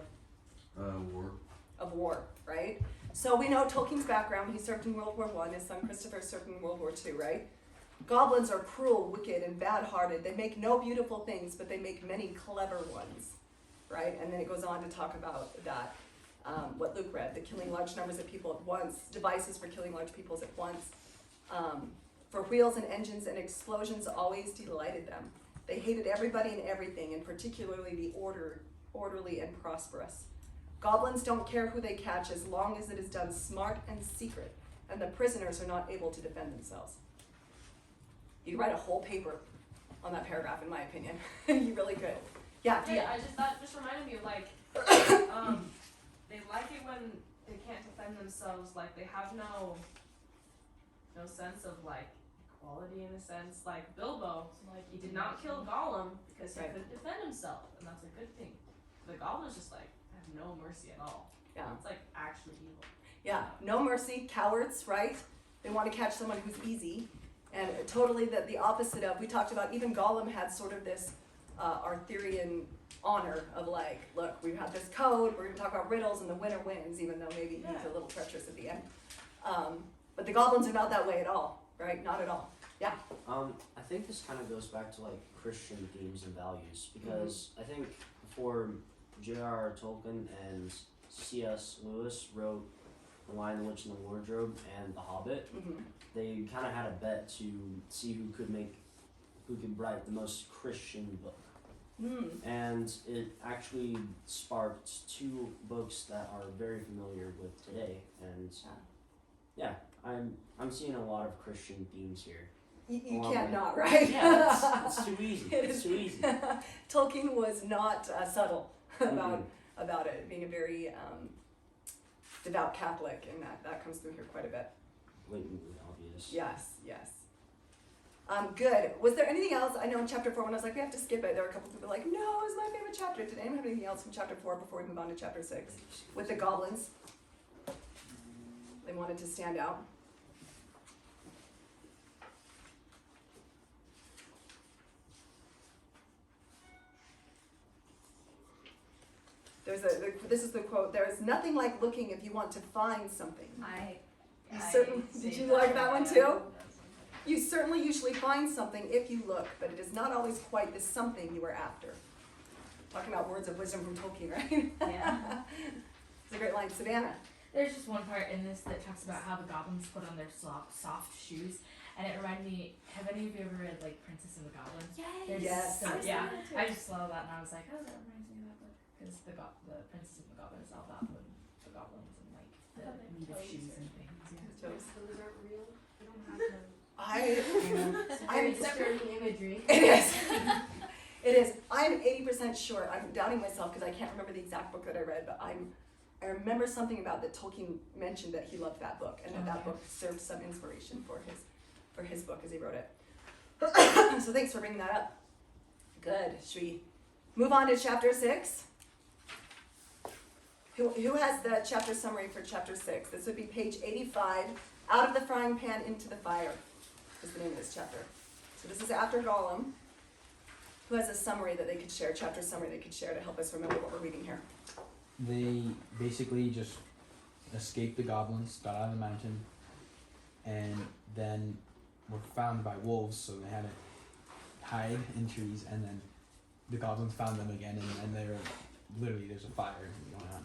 of? War. Of war, right? So we know Tolkien's background. He served in World War I. His son Christopher served in World War II, right? Goblins are cruel, wicked, and bad-hearted. They make no beautiful things, but they make many clever ones, right? And then it goes on to talk about that, what Luke read, the killing large numbers of people at once, devices for killing large peoples at once. For wheels and engines and explosions always delighted them. They hated everybody and everything, and particularly the orderly and prosperous. Goblins don't care who they catch as long as it is done smart and secret, and the prisoners are not able to defend themselves. You write a whole paper on that paragraph, in my opinion. You really could. Yeah, Hey, that just reminded me of like, they like it when they can't defend themselves. Like they have no sense of like equality in a sense. Like Bilbo, like he did not kill Gollum because he couldn't defend himself, and that's a good thing. The Goblin's just like have no mercy at all. Yeah. It's like actually evil. Yeah, no mercy, cowards, right? They want to catch someone who's easy. And totally the opposite of, we talked about, even Gollum had sort of this Arthurian honor of like, look, we have this code, we're going to talk about riddles, and the winner wins, even though maybe he's a little treacherous at the end. But the goblins are not that way at all, right? Not at all. Yeah? I think this kind of goes back to like Christian themes and values, because I think before J.R.R. Tolkien and C.S. Lewis wrote The Lion, the Witch, and the Wardrobe and The Hobbit, they kind of had a bet to see who could write the most Christian book. And it actually sparked two books that are very familiar with today. And yeah, I'm seeing a lot of Christian themes here. You can't not, right? Yeah, it's too easy. It's too easy. Tolkien was not subtle about it, being a very devout Catholic, and that comes through here quite a bit. Blatantly obvious. Yes. Good. Was there anything else? I know in chapter 4, when I was like, we have to skip it, there were a couple people like, no, it's my favorite chapter. Did anyone have anything else from chapter 4 before we move on to chapter 6? With the goblins? They wanted to stand out. This is the quote, there is nothing like looking if you want to find something. Did you like that one too? You certainly usually find something if you look, but it is not always quite the something you are after. Talking about words of wisdom from Tolkien, right? Yeah. It's a great line. Savannah. There's just one part in this that talks about how the goblins put on their soft shoes, and it reminded me, have any of you ever read like Princess and the Goblins? Yes. Yeah, I just saw that and I was like, oh, that reminds me of that book. Because the Princess and the Goblins is all about the goblins and like the need of shoes and things. Yeah. Those aren't real. They don't have them. I'm disturbing imagery. It is. It is. I'm 80% sure. I'm doubting myself because I can't remember the exact book that I read, but I remember something about that Tolkien mentioned that he loved that book, and that book served some inspiration for his book as he wrote it. So thanks for bringing that up. Good. Should we move on to chapter 6? Who has the chapter summary for chapter 6? This would be page 85. Out of the frying pan into the fire is the name of this chapter. So this is after Gollum. Who has a summary that they could share, chapter summary they could share to help us remember what we're reading here? They basically just escaped the goblins, got out of the mountain, and then were found by wolves, so they had to hide in trees, and then the goblins found them again, and they were literally, there's a fire going on.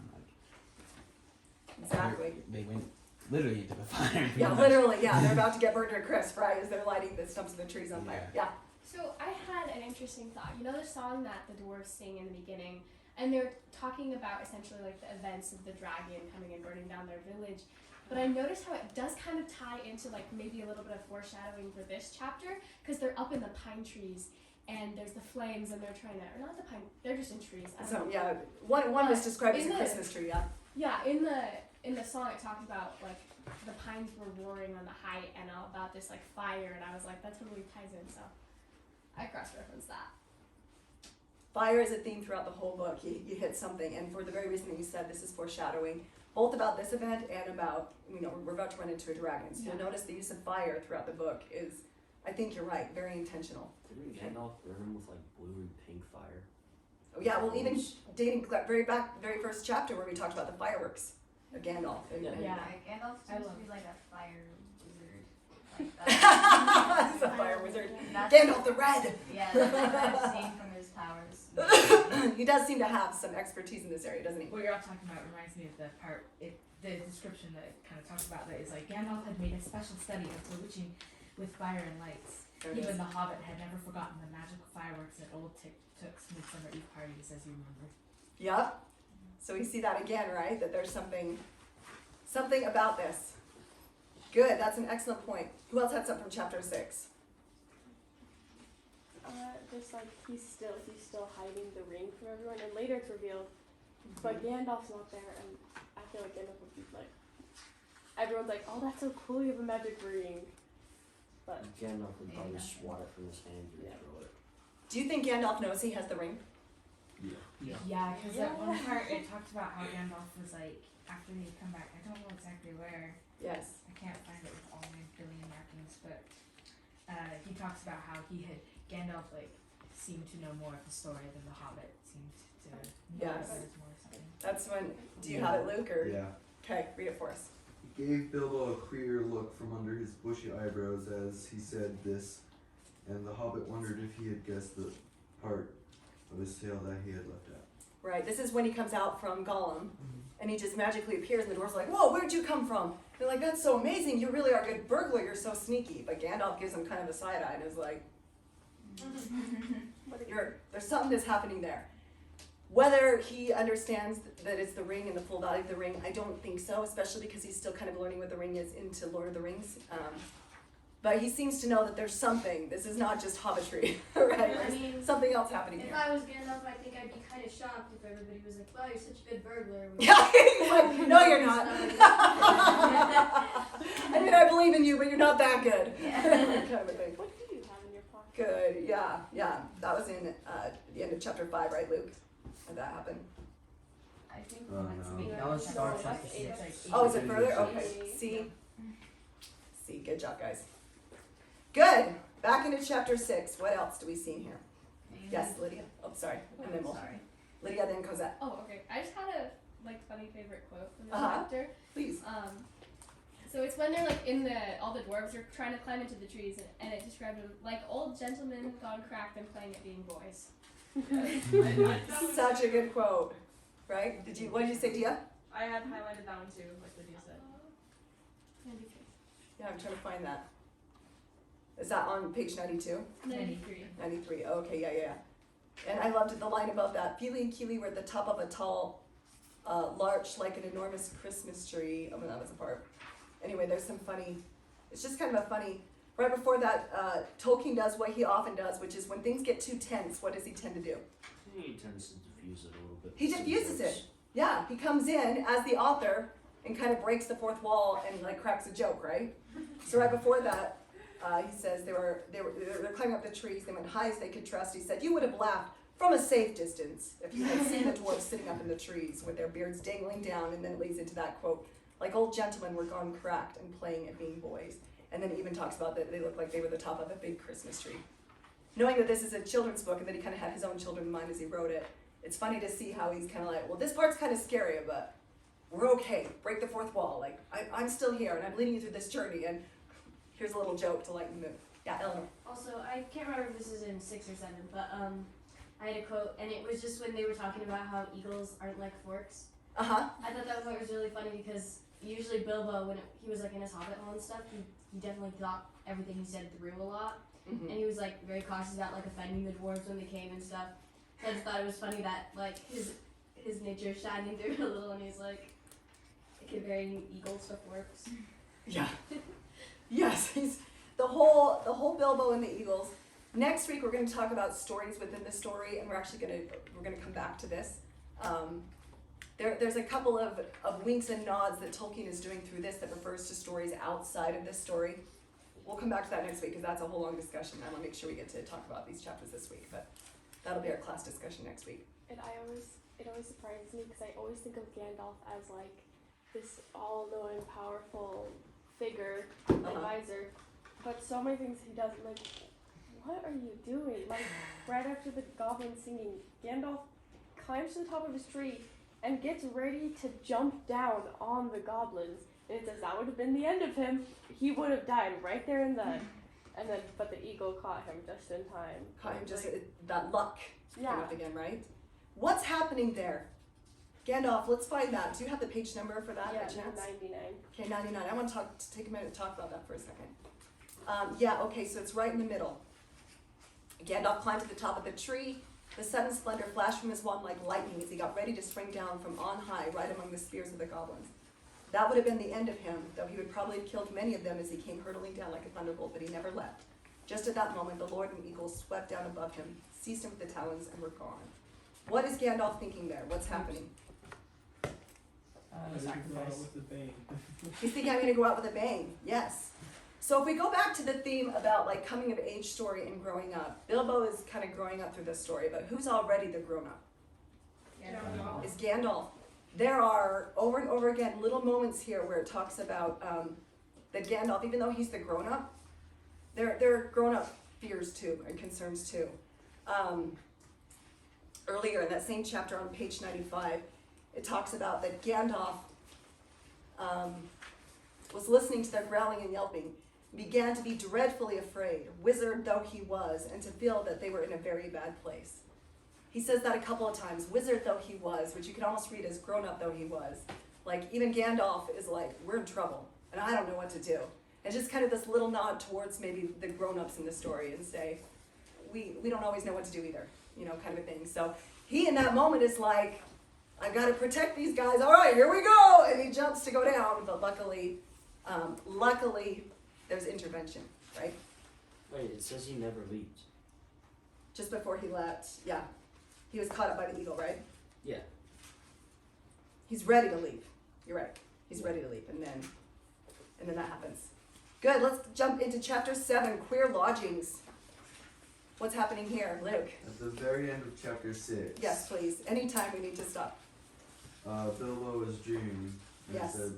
Exactly. They went literally into the fire. Yeah, literally, yeah. They're about to get burned to a crisp, right, as they're lighting the stumps of the trees on fire. Yeah. So I had an interesting thought. You know the song that the dwarves sing in the beginning? And they're talking about essentially like the events of the dragon coming and burning down their village. But I noticed how it does kind of tie into like maybe a little bit of foreshadowing for this chapter, because they're up in the pine trees and there's the flames and they're trying to, or not the pine, they're just in trees. So yeah, one was described as a Christmas tree, yeah. Yeah, in the song it talked about like the pines were roaring on the height and all about this like fire, and I was like, that totally ties in, so I cross-referenced that. Fire is a theme throughout the whole book. You hit something, and for the very reason that you said, this is foreshadowing. both about this event and about, we're about to run into a dragon. So Yeah. you'll notice the use of fire throughout the book is, I think you're right, very intentional. Didn't Gandalf burn him with like blue and pink fire? Oh, yeah, well, even dating very first chapter where we talked about the fireworks of Gandalf. And, Yeah. Yeah, Gandalf seems to be like a fire wizard. Like He's a fire wizard. That's- Gandalf the Red! Yeah, that's what I've seen from his powers. He does seem to have some expertise in this area, doesn't he? What you're all talking about reminds me of the part, the description that it kind of talks about that is like Gandalf had made a special study of bewitching with fire and lights. There it Even is. the Hobbit had never forgotten the magical fireworks at old Took's Midsummer Eve parties, as you remember. Yep. So we see that again, right? That there's something about this. Good, that's an excellent point. Who else had something from chapter 6? Just like he's still hiding the ring from everyone, and later it's revealed, but Gandalf's not there, and I feel like Gandalf would be like, everyone's like, oh, that's so cool, you have a magic ring, but Gandalf would probably swat it from his hand and throw it. Do you think Gandalf knows he has the ring? Yeah, because at one part it talked about how Gandalf was like, after he'd come back, I don't know exactly where. Yes. I can't find it with all my billion markings, but he talks about how Gandalf like seemed to know more of the story than the Hobbit seemed to know. Yes. There was more or something. That's when, do you have it, Luke? Or? Yeah. Okay, read it for us. He gave Bilbo a queer look from under his bushy eyebrows as he said this, and the Hobbit wondered if he had guessed the part of his tale that he had left out. Right, this is when he comes out from Gollum, and he just magically appears, and the dwarves are like, whoa, where'd you come from? They're like, that's so amazing, you really are a good burglar, you're so sneaky. But Gandalf gives him kind of a side eye and is like, there's something that's happening there. Whether he understands that it's the ring and the full value of the ring, I don't think so, especially because he's still kind of learning what the ring is into Lord of the Rings. But he seems to know that there's something. This is not just hobbitry, right? I There's mean, something else happening If here. I was Gandalf, I think I'd be kind of shocked if everybody was like, wow, you're such a good burglar. Yeah, he's like, no, you're not. I mean, I believe in you, but you're not that good. Kind of a thing. what do you have in your pocket? Good, yeah. That was in the end of chapter 5, right, Luke? Did that happen? I think Oh, that's no. me. That was Star Trek. It's like Oh, is it further? Okay. See, good job, guys. Good. Back into chapter 6. What else do we see in here? Yes, Lydia. Oh, sorry. And then we'll. Sorry. Lydia, then Cosette. Oh, okay. I just had a funny favorite quote from this Uh-huh. chapter. Please. So it's when they're all the dwarves are trying to climb into the trees, and it described them like old gentlemen gone cracked and playing at being boys. Such a good quote. Right? What did you say, Dia? I had highlighted that one too, like Lydia said. Yeah, I'm trying to find that. Is that on page 92? 93. 93. Oh, okay, yeah. And I loved the line above that. Feely and Keely were at the top of a tall larch like an enormous Christmas tree. Oh, that was a part. Anyway, there's some funny, it's just kind of a funny, right before that, Tolkien does what he often does, which is when things get too tense, what does he tend to do? He tends to diffuse it a little bit. He diffuses it. Yeah, he comes in as the author and kind of breaks the fourth wall and like cracks a joke, right? So right before that, he says they're climbing up the trees. They went high as they could trust. He said, "You would have laughed from a safe distance if you had seen the dwarves sitting up in the trees with their beards dangling down." And then it leads into that quote, like old gentlemen were gone cracked and playing at being boys. And then it even talks about that they looked like they were the top of a big Christmas tree. Knowing that this is a children's book and that he kind of had his own children in mind as he wrote it, it's funny to see how he's kind of like, well, this part's kind of scary, but we're okay. Break the fourth wall. Like, I'm still here and I'm leading you through this journey. And here's a little joke to lighten the mood. Yeah, Eleanor. Also, I can't remember if this is in 6 or 7, but I had a quote, and it was just when they were talking about how eagles aren't like forks. Uh-huh. I thought that part was really funny because usually Bilbo, when he was like in his Hobbit hole and stuff, he definitely thought everything he said through a lot. Mm-hmm. And he was like very cautious about like offending the dwarves when they came and stuff. So I just thought it was funny that like his nature shining through a little, and he's like comparing eagles to forks. Yeah. Yes, he's the whole Bilbo and the Eagles. Next week we're going to talk about stories within the story, and we're going to come back to this. There's a couple of winks and nods that Tolkien is doing through this that refers to stories outside of this story. We'll come back to that next week because that's a whole long discussion. I want to make sure we get to talk about these chapters this week, but that'll be our class discussion next week. And it always surprises me because I always think of Gandalf as like this all-knowing, powerful figure, Uh-huh. advisor, but so many things he does. Like, what are you doing? Like, right after the goblin singing, Gandalf climbs to the top of his tree and gets ready to jump down on the goblins. And it says that would have been the end of him. He would have died right there and then. And then, but the eagle caught him just in time. Caught him just Like, that luck came yeah. up again, right? What's happening there? Gandalf, let's find that. Do you have the page number for that Yeah, by chance? 99. Okay, 99. I want to take a minute to talk about that for a second. Yeah, okay, so it's right in the middle. Gandalf climbed to the top of the tree. The sudden splendor flashed from his wand like lightning as he got ready to spring down from on high, right among the spears of the goblins. That would have been the end of him, though he would probably have killed many of them as he came hurtling down like a thunderbolt, but he never left. Just at that moment, the Lord and eagles swept down above him, seized him with the talons, and were gone. What is Gandalf thinking there? What's happening? The sacrifice with the bang. He's thinking, I'm going to go out with a bang. Yes. So if we go back to the theme about like coming of age story and growing up, Bilbo is kind of growing up through this story, but who's already the grown up? Gandalf. Is Gandalf. There are over and over again little moments here where it talks about that Gandalf, even though he's the grown up, there are grown up fears too and concerns too. Earlier in that same chapter on page 95, it talks about that Gandalf was listening to their growling and yelping, began to be dreadfully afraid, wizard though he was, and to feel that they were in a very bad place. He says that a couple of times, wizard though he was, which you could almost read as grown up though he was. Like, even Gandalf is like, we're in trouble, and I don't know what to do. And just kind of this little nod towards maybe the grown-ups in the story and say, we don't always know what to do either, you know, kind of a thing. So he in that moment is like, I've got to protect these guys. All right, here we go. And he jumps to go down, but luckily there's intervention, right? Wait, it says he never leaped. Just before he left, yeah. He was caught up by the eagle, right? Yeah. He's ready to leave. You're right. He's ready to leave, and then that happens. Good, let's jump into chapter 7, queer lodgings. What's happening here, Luke? At the very end of chapter 6. Yes, please. Anytime we need to stop. Bilbo was dreaming, and Yes. said,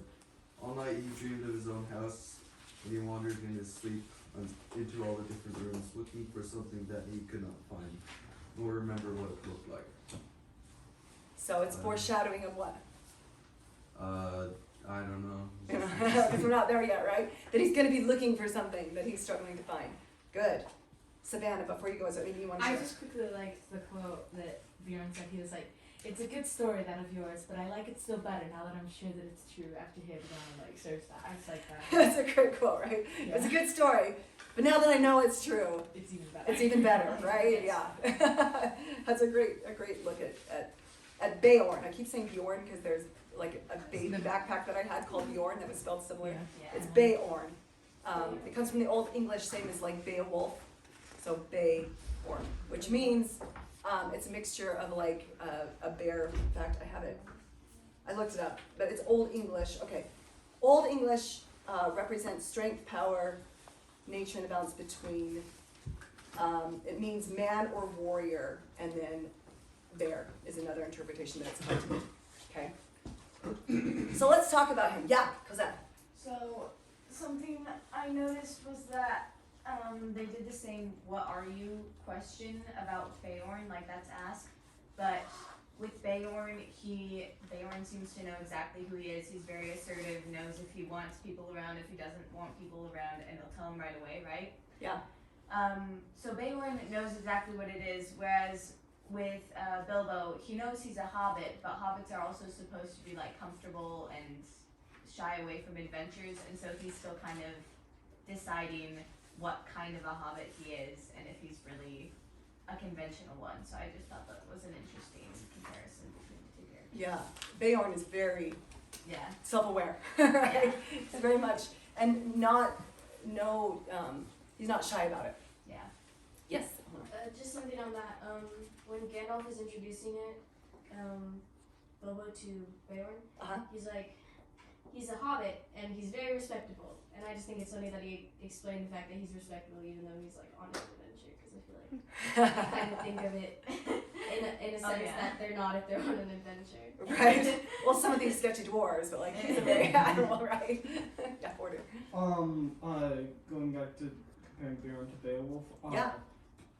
all night he dreamed of his own house, and he wandered in his sleep into all the different rooms, looking for something that he could not find, nor remember what it looked like. So it's foreshadowing of what? I don't know. Because we're not there yet, right? That he's going to be looking for something that he's struggling to find. Good. Savannah, before you go, is there anything you want to I share? just quickly liked the quote that Bjorn said. He was like, "It's a good story, that of yours, but I like it still better now that I'm sure that it's true." After he had gone, like, searched that. I just like that. That's a great quote, right? Yeah. It's a good story, but now that I know it's true, It's even better. it's even better, right? Yeah. That's a great look at Beorn. I keep saying Bjorn because there's like a baby backpack that I had called Bjorn that was spelled similar. Yeah. It's Beorn. It comes from the Old English, same as like Beowulf, so Beorn, which means it's a mixture of like a bear. In fact, I have it. I looked it up, but it's Old English. Okay, Old English represents strength, power, nature, and the balance between. It means man or warrior, and then bear is another interpretation that it's meant to be. Okay. So let's talk about him. Yeah, Cosette. So something I noticed was that they did the same "What are you?" question about Beorn, like that's asked, but with Beorn, Beorn seems to know exactly who he is. He's very assertive, knows if he wants people around, if he doesn't want people around, and he'll tell him right away, right? Yeah. So Beorn knows exactly what it is, whereas with Bilbo, he knows he's a hobbit, but hobbits are also supposed to be like comfortable and shy away from adventures, and so he's still kind of deciding what kind of a hobbit he is and if he's really a conventional one. So I just thought that was an interesting comparison between the two characters. Yeah, Beorn is very Yeah. self-aware, right? He's very much, and he's not shy about it. Yeah. Yes. Just something on that. When Gandalf is introducing it, Bilbo to Beorn, he's like, he's a hobbit and he's very respectable. And I just think it's funny that he explained the fact that he's respectable even though he's like on his adventure, because I feel like I kind of think of it in a sense sense yeah. that they're not if they're on an adventure. Right. Well, some of these sketchy dwarves, but like he's a very admirable, right? Yeah, order. Going back to comparing Beowulf to Beowulf. Yeah.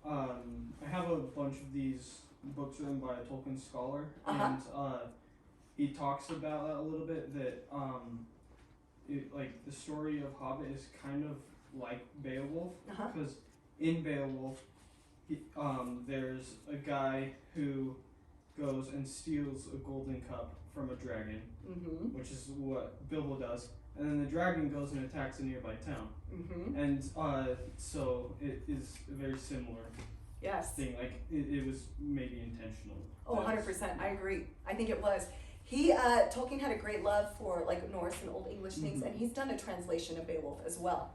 I have a bunch of these books written by a Tolkien scholar, Uh-huh. and he talks about that a little bit. That like the story of Hobbit is kind of like Beowulf, because in Beowulf, there's a guy who goes and steals a golden cup from a dragon, which is what Bilbo does, and then the dragon goes and attacks a nearby town, and so it is a very similar thing. Like it was maybe intentional. Oh, 100%. I agree. I think it was. He Tolkien had a great love for like Norse and Old English things, and he's done a translation of Beowulf as well.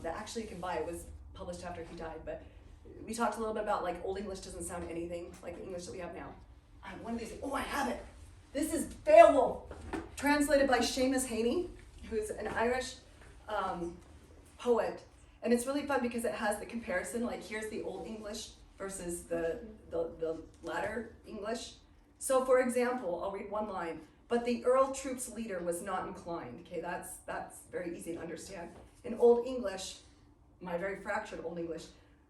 That actually you can buy. It was published after he died, but we talked a little bit about like Old English doesn't sound anything like the English that we have now. One of these. Oh, I have it. This is Beowulf, translated by Seamus Heaney, who's an Irish poet, and it's really fun because it has the comparison. Like here's the Old English versus the latter English. So, for example, I'll read one line. But the Earl Troop's leader was not inclined. Okay, that's very easy to understand. In Old English, my very fractured Old English,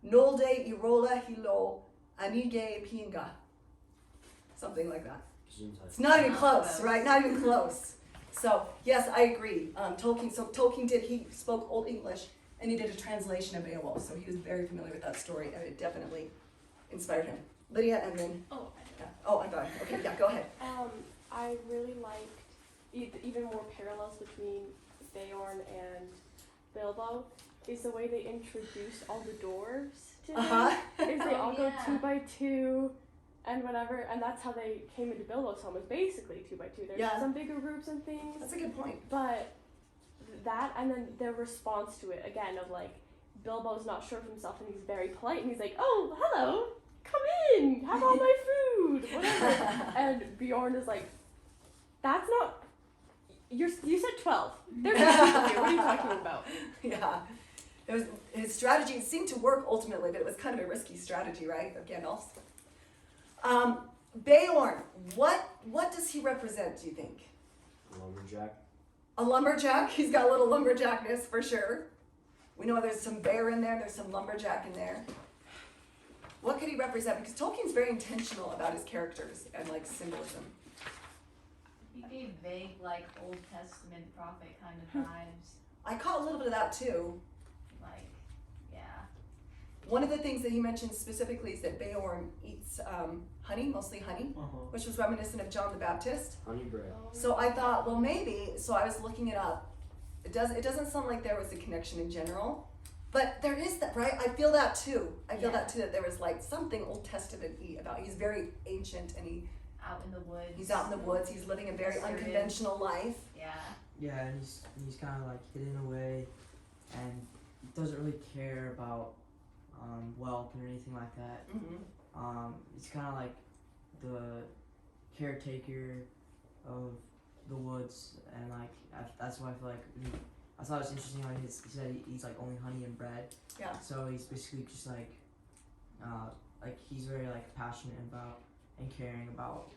Nolde irola hilo anige pinga. Something like that. It's not even close, right? Not even close. So, yes, I agree. Tolkien he spoke Old English, and he did a translation of Beowulf, so he was very familiar with that story, and it definitely inspired him. Lydia, and then... Oh, I'm done. Okay, yeah, go ahead. I really liked even more parallels between Beorn and Bilbo is the way they introduced all the dwarves to him. Is they all go 2 by 2 and whatever, and that's how they came into Bilbo's home, is basically 2 by 2. There's some bigger groups and things. That's a good point. But that, and then their response to it, again, of like, Bilbo's not sure of himself and he's very polite and he's like, oh, hello, come in, have all my food, whatever. And Bjorn is like, that's not, you said 12. They're not people here, what are you talking about? Yeah. His strategy seemed to work ultimately, but it was kind of a risky strategy, right, of Gandalf's. Beorn, what does he represent, do you think? A lumberjack. A lumberjack? He's got a little lumberjackness for sure. We know there's some bear in there, there's some lumberjack in there. What could he represent? Because Tolkien's very intentional about his characters and like symbolism. He gave vague, like, Old Testament prophet kind of vibes. I caught a little bit of that too. Like, yeah. One of the things that he mentioned specifically is that Beorn eats honey, mostly honey, which was reminiscent of John the Baptist. Honey bread. So I thought, well, maybe. So I was looking it up. It doesn't sound like there was a connection in general, but there is that, right? I feel that too. I feel that too, that there was like something Old Testament-y about. He's very ancient and out in the woods. He's out in the woods. He's living a very unconventional life. Yeah. Yeah, and he's kind of like hidden away, and doesn't really care about wealth or anything like that. He's kind of like the caretaker of the woods, and like that's why I feel like I thought it was interesting. Like he said he eats like only honey and bread. Yeah. So he's basically just like he's very like passionate about and caring about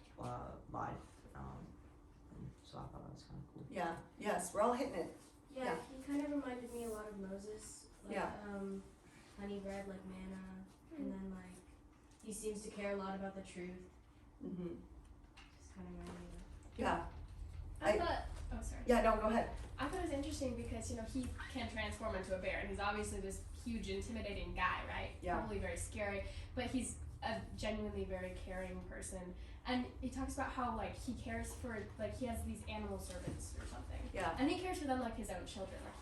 life. And so I thought that was kind of cool. Yeah. Yes, we're all hitting it. Yeah, he kind of reminded me a lot of Moses. Like, honey bread, like manna, and then like He seems to care a lot about the truth. just kind of reminded me of that. Yeah. I thought. Oh, sorry. Yeah. No. Go ahead. I thought it was interesting because he can transform into a bear, and he's obviously this huge, intimidating guy, right? Yeah. Probably very scary, but he's a genuinely very caring person. And he talks about how like he cares for he has these animal servants or something. Yeah. And he cares for them like his own children. Like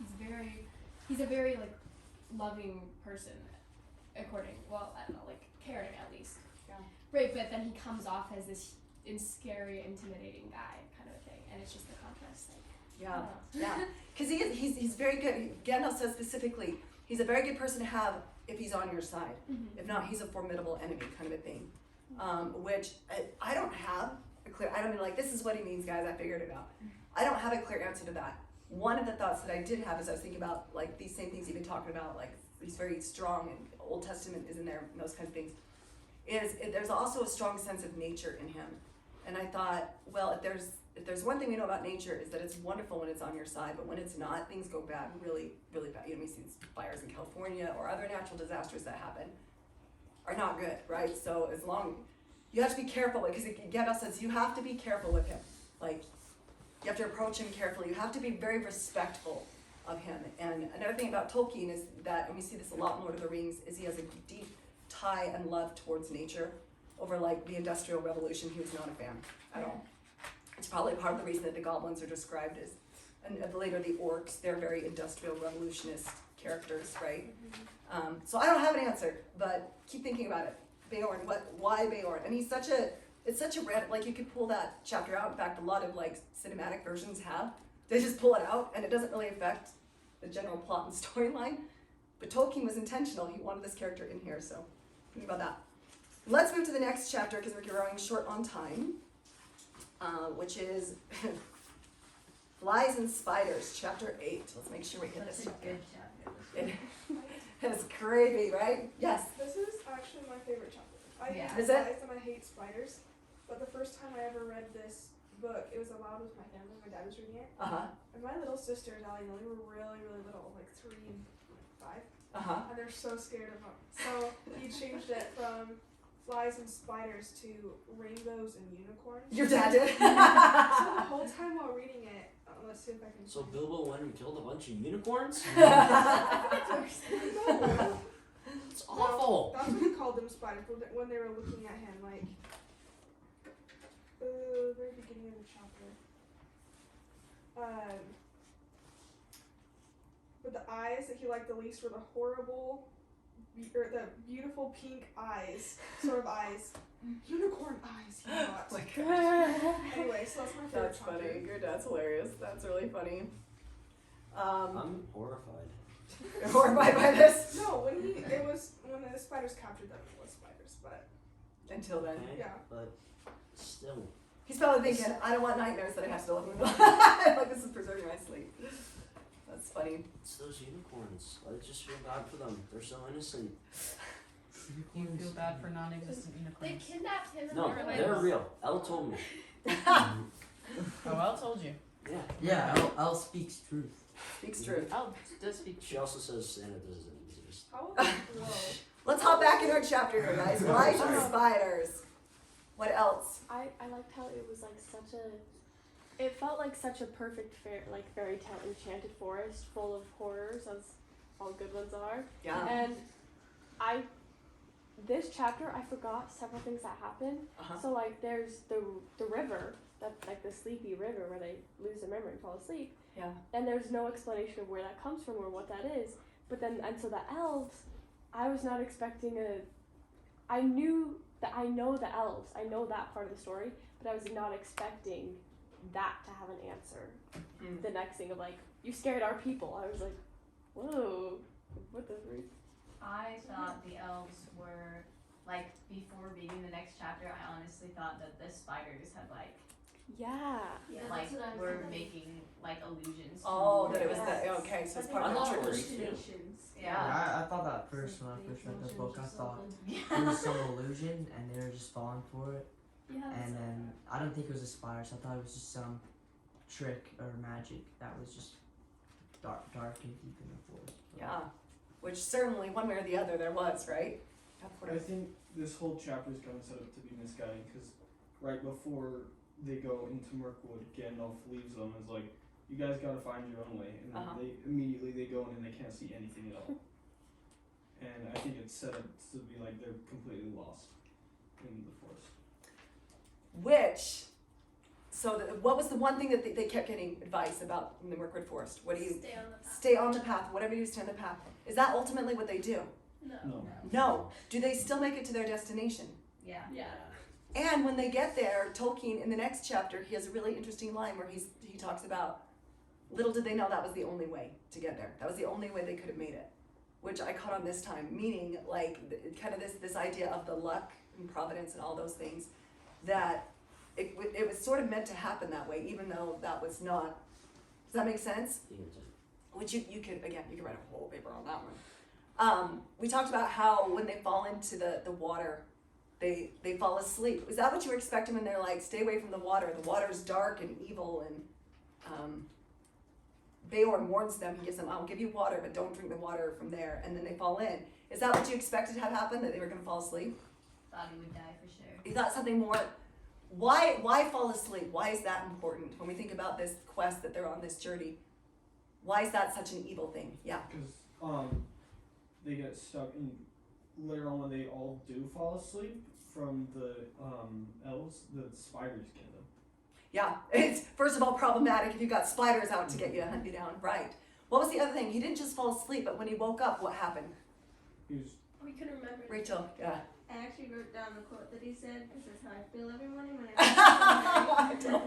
he's a very like loving person, I don't know, like caring at least. Yeah. Right, but then he comes off as this scary, intimidating guy kind of a thing, and it's just the contrast. Yeah. Yeah. Because he's very good. Gandalf says specifically, he's a very good person to have if he's on your side. If not, he's a formidable enemy kind of a thing. Which I don't have a clear, I don't mean like, this is what he means, guys, I figured it out. I don't have a clear answer to that. One of the thoughts that I did have as I was thinking about like these same things you've been talking about, like he's very strong and Old Testament is in there and those kinds of things, there's also a strong sense of nature in him. And I thought, well, if there's one thing we know about nature is that it's wonderful when it's on your side, but when it's not, things go bad, really, really bad. You know, we see these fires in California or other natural disasters that happen are not good, right? So you have to be careful, because Gandalf says you have to be careful with him. Like, you have to approach him carefully. You have to be very respectful of him. And another thing about Tolkien is that, and we see this a lot in Lord of the Rings, is he has a deep tie and love towards nature. Over like the Industrial Revolution, he was not a fan at all. It's probably part of the reason that the goblins are described as, and later the orcs, they're very Industrial Revolutionist characters, right? So I don't have an answer, but keep thinking about it. Beorn, why Beorn? And it's such a like you could pull that chapter out. In fact, a lot of like cinematic versions they just pull it out and it doesn't really affect the general plot and storyline. But Tolkien was intentional. He wanted this character in here, so think about that. Let's move to the next chapter because we're growing short on time, which is Flies and Spiders, chapter 8. Let's make sure we hit this. Such a good chapter. It's crazy, right? Yes. This is actually my favorite chapter. I hate Is it? flies and I hate spiders, but the first time I ever read this book, it was allowed with my family. My dad was reading it. And my little sisters, Allie and Lily, were really, really little, like 3 and 5. And they're so scared of them. So he changed it from Flies and Spiders to Rainbows and Unicorns. Your dad did? So the whole time while reading it, let's see if I can. So Bilbo went and killed a bunch of unicorns? No. It's awful. That's what he called them, spiders, when they were looking at him, like, very beginning of the chapter. But the eyes that he liked the least were the horrible, or the beautiful pink eyes, sort of eyes. Unicorn eyes, he thought. Oh my gosh. Anyway, so that's my favorite That's chapter. funny. Your dad's hilarious. That's really funny. I'm horrified. You're horrified by this? No, when the spiders captured them, it was spiders, but until then. Okay, yeah. But still. He's probably thinking, I don't want nightmares that I have to live with. Like, this is preserving my sleep. That's funny. It's those unicorns. I just feel bad for them. They're so innocent. You feel bad for non-existent They unicorns. kidnapped him and No, they were like, they're real. Elle told me. Oh, Elle told you. Yeah. Yeah, Elle speaks truth. Speaks truth. Elle does speak. She also says Santa doesn't exist. Let's hop back in our chapter here, guys. Flies and spiders. What else? I liked how it was like it felt like such a perfect fairy tale enchanted forest full of horrors, as all good ones are. Yeah. And this chapter I forgot several things that happened. So like there's the river, that's like the sleepy river where they lose their memory and fall asleep. Yeah. And there's no explanation of where that comes from or what that is. But then, and so the elves, I was not expecting I know the elves, I know that part of the story, but I was not expecting that to have an answer. The next thing of like, you scared our people. I was like, whoa, what the freak? I thought the elves were, like, before reading the next chapter, I honestly thought that the spiders had, like, Yeah. like, that's what I was were thinking. making, like, allusions to Oh, that it was yes. okay, so it's I part think of the it was trickery. hallucinations. Yeah. I thought that first when I first read the book. I thought Yeah. it was some illusion and they were just falling for it. Yeah, And then I don't think it was a spider, so I thought it was just some trick or magic that was just dark and deep in the forest. Yeah. Which certainly, one way or the other, there was, right? I think this whole chapter is kind of set up to be misguiding because right before they go into Mirkwood, Gandalf leaves them and is like, "You guys got to find your own way," and then they go in and they can't see anything at all. And I think it's set up to be like they're completely lost in the forest. What was the one thing that they kept getting advice about in the Mirkwood Forest? What do you stay on the path. stay on the path? Whatever you do, stay on the path. Is that ultimately what they do? No. No. Do they still make it to their destination? Yeah. Yeah. And when they get there, Tolkien in the next chapter, he has a really interesting line where he talks about, little did they know that was the only way to get there. That was the only way they could have made it, which I caught on this time, meaning like kind of this idea of the luck and providence and all those things, that it was sort of meant to happen that way, even though that was not. Does that make sense? Which you could write a whole paper on that one. We talked about how when they fall into the water, they fall asleep. Is that what you were expecting when they're like, stay away from the water? The water's dark and evil, and Beorn warns them. He gives them, I'll give you water, but don't drink the water from there. And then they fall in. Is that what you expected to have happen, that they were going to fall asleep? Thought he would die for sure. You thought something more. Why fall asleep? Why is that important when we think about this quest that they're on, this journey? Why is that such an evil thing? Yeah. Because they get stuck, and later on when they all do fall asleep from the elves, the spiders get them. Yeah, it's first of all problematic if you got spiders out to get you to hunt you down. Right. What was the other thing? He didn't just fall asleep, but when he woke up, what happened? He was. We couldn't remember. Rachel, yeah. I actually wrote down the quote that he said because that's how I feel every morning when I wake up. Let's see what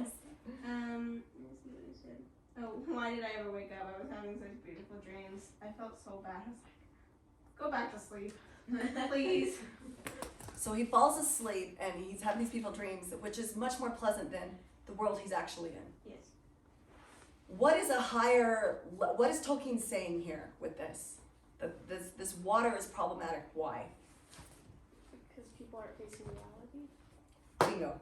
he said. Oh, why did I ever wake up? I was having such beautiful dreams. I felt so bad. I was like, go back to sleep, please. So he falls asleep and he's having these beautiful dreams, which is much more pleasant than the world he's actually in. Yes. What is Tolkien saying here with this? That this water is problematic. Why? Because people aren't facing reality. Bingo.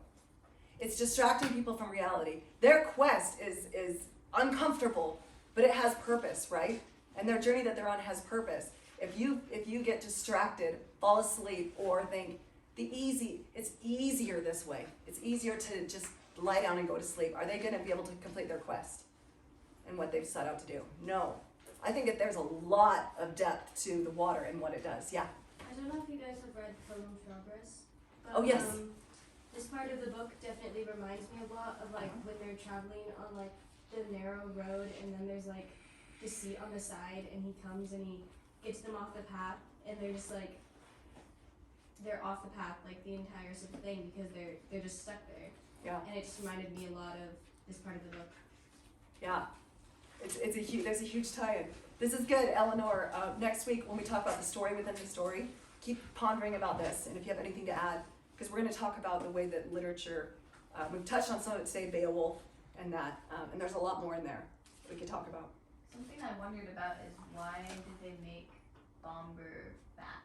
It's distracting people from reality. Their quest is uncomfortable, but it has purpose, right? And their journey that they're on has purpose. If you get distracted, fall asleep, or think it's easier this way. It's easier to just lie down and go to sleep. Are they going to be able to complete their quest and what they've set out to do? No. I think that there's a lot of depth to the water and what it does. Yeah. I don't know if you guys have read Pilgrim's Progress. But, Oh, yes. This part of the book definitely reminds me a lot of like when they're traveling on like the narrow road, and then there's like the seat on the side, and he comes and he gets them off the path, and they're just like they're off the path like the entire thing because they're just stuck there. Yeah. And it just reminded me a lot of this part of the book. Yeah. There's a huge tie-in. This is good, Eleanor. Next week when we talk about the story within the story, keep pondering about this, and if you have anything to add, because we're going to talk about the way that literature, we've touched on some of it today, Beowulf, and that, and there's a lot more in there that we could talk about. Something I wondered about is why did they make Bomber fat?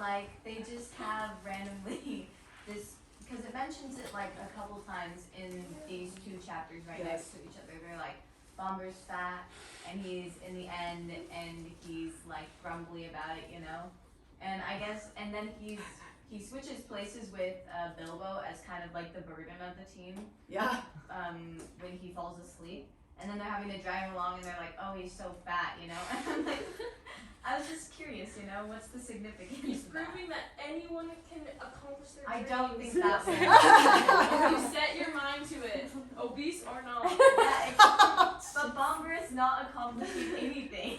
Like, they just have randomly this, because it mentions it like a couple times in these two chapters right next to each other. They're like, Bomber's fat, and he's in the end, and he's like grumbly about it, you know? And I guess, and then he switches places with Bilbo as kind of like the burden of the team. Yeah. When he falls asleep. And then they're having to drive along and they're like, oh, he's so fat, you know? And I'm like, I was just curious, you know, what's the significance He's of that? proving that anyone can accomplish their I dreams. don't think that was If you set your mind to it, obese or not. But Bomber is not accomplishing anything.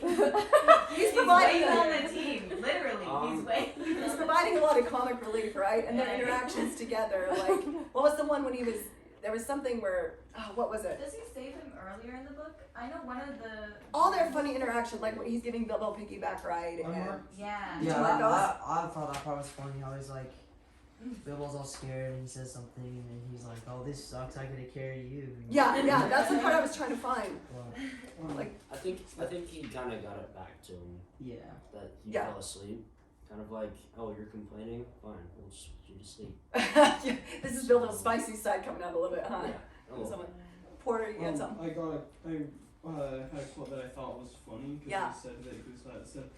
He's providing waiting on the team, literally. He's waiting. He's providing a lot of comic relief, right? And their interactions together. Like, what was the one when there was something where, what was it? Does he save him earlier in the book? I know one of the... All their funny interactions, like when he's giving Bilbo piggyback ride. And yeah. Yeah, like those? I thought that part was funny. How he's like, Bilbo's all scared and he says something and then he's like, "Oh, this sucks. I gotta carry you." Yeah, that's the part I was trying to find. Like, I think he kind of got it back to him. Yeah. That he fell asleep. Kind of like, oh, you're complaining? Fine, we'll just put you to sleep. Yeah, this is Bilbo's spicy side coming out a little bit, huh? Yeah. Someone, Porter, you had something? I had a quote that I thought was funny because he said that it said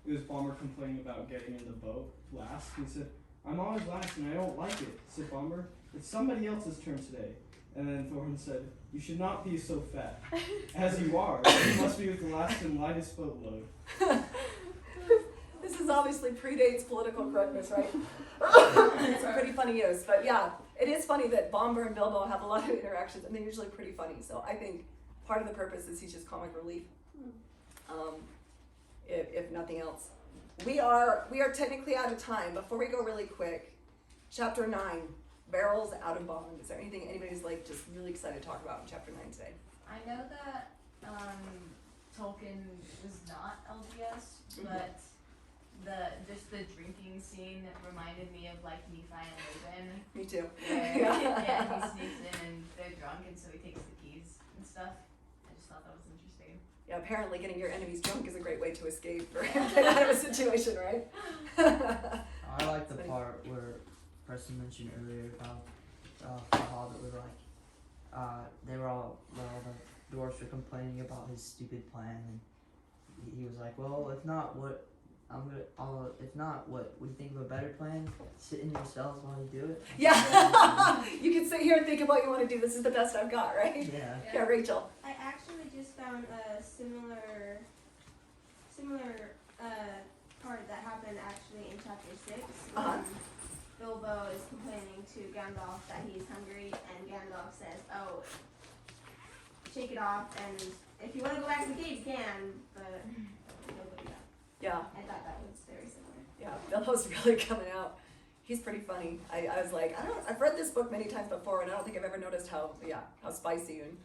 it was Bomber complaining about getting in the boat last. He said, "I'm always last and I don't like it," said Bomber. "It's somebody else's turn today." And then Thorin said, "You should not be so fat, as you are. You must be with the last and lightest boatload." This is obviously predates political correctness, right? It's a pretty funny use, but yeah, it is funny that Bomber and Bilbo have a lot of interactions, and they're usually pretty funny. So I think part of the purpose is he's just comic relief, if nothing else. We are technically out of time. Before we go really quick, chapter 9, barrels out of bond. Is there anything anybody's like just really excited to talk about in chapter 9 today? I know that Tolkien was not LDS, but the drinking scene reminded me of like Nephi and Laban. Me too. Where, he sneaks in and they're drunk, and so he takes the keys and stuff. I just thought that was interesting. Yeah, apparently getting your enemies drunk is a great way to escape or get out of a situation, right? I like the part where Preston mentioned earlier about the Hobbit was like, they were all, well, the dwarves were complaining about his stupid plan, and he was like, well, if not what what you think of a better plan? Sit in your cells while you do it. Yeah. You can sit here and think of what you want to do. This is the best I've got, right? Yeah. Yeah, Rachel. I actually just found a similar part that happened actually in chapter 6. Bilbo is complaining to Gandalf that he's hungry, and Gandalf says, "Oh, shake it off, and if you want to go back to the cave, you can, but nobody does." Yeah. I thought that was very similar. Yeah, Bilbo's really coming out. He's pretty funny. I was like, I've read this book many times before, and I don't think I've ever noticed how spicy and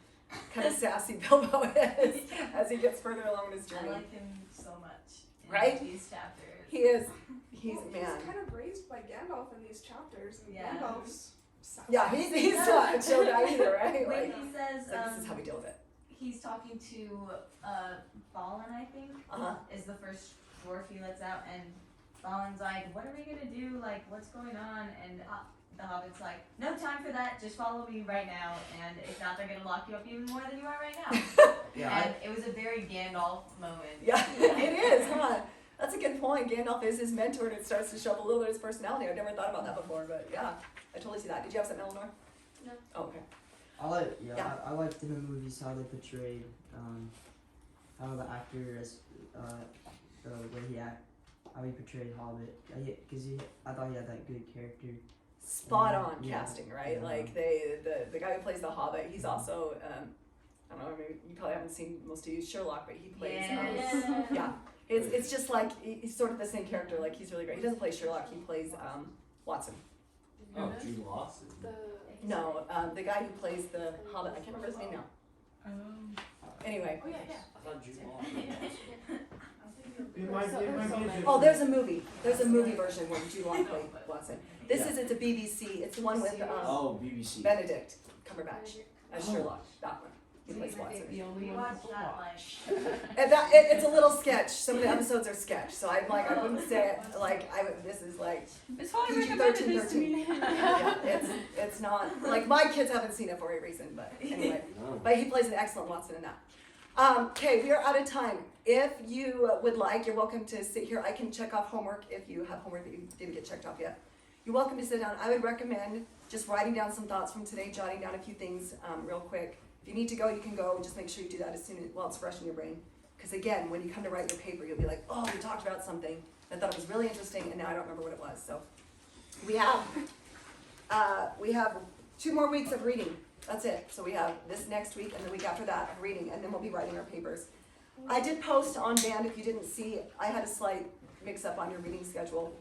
kind of sassy Bilbo is as he gets further along in his journey. I like him so much in Right? these chapters. He is. He's kind of raised by Gandalf in these chapters, and Yeah. Gandalf's Yeah, he's not a chill guy either, right? When Like, he says, this is how we deal with it. he's talking to Balin, I think, is the first dwarf he lets out, and Balin's like, "What are we gonna do? Like, what's going on?" And the Hobbit's like, "No time for that. Just follow me right now, and if not, they're gonna lock you up even more than you are right now." And it was a very Gandalf moment. Yeah, it is, huh? That's a good point. Gandalf is his mentor, and it starts to show up a little bit of his personality. I've never thought about that before, but yeah, I totally see that. Did you have something, Eleanor? No. Oh, okay. I liked in the movies how they portrayed how the actor how he portrayed Hobbit. I thought he had that good character. Spot on casting, right? Like the guy who plays the Hobbit, he's also I don't know, maybe you probably haven't seen most of you Sherlock, but he plays yeah. It's just like he's sort of the same character. Like he's really great. He doesn't play Sherlock. He plays Watson. Oh, Jude Law. No, the guy who plays the Hobbit. I can't remember his name now. Anyway. I thought Jude Law. Oh, there's a movie. There's a movie version where Jude Law played Watson. It's a BBC. It's the one with BBC. Benedict Cumberbatch as Sherlock. That one. He plays Watson. And it's a little sketch. Some of the episodes are sketch, so I'm like, I wouldn't say it like this is like PG-13. Yeah, it's not like my kids haven't seen it for a reason, but anyway. But he plays an excellent Watson in that. Okay, we are out of time. If you would like, you're welcome to sit here. I can check off homework if you have homework that you didn't get checked off yet. You're welcome to sit down. I would recommend just writing down some thoughts from today, jotting down a few things real quick. If you need to go, you can go. Just make sure you do that as soon as while it's fresh in your brain. Because again, when you come to write your paper, you'll be like, oh, we talked about something. I thought it was really interesting, and now I don't remember what it was. So we have 2 more weeks of reading. That's it. So we have this next week and the week after that of reading, and then we'll be writing our papers. I did post on Band, if you didn't see, I had a slight mix-up on your reading schedule.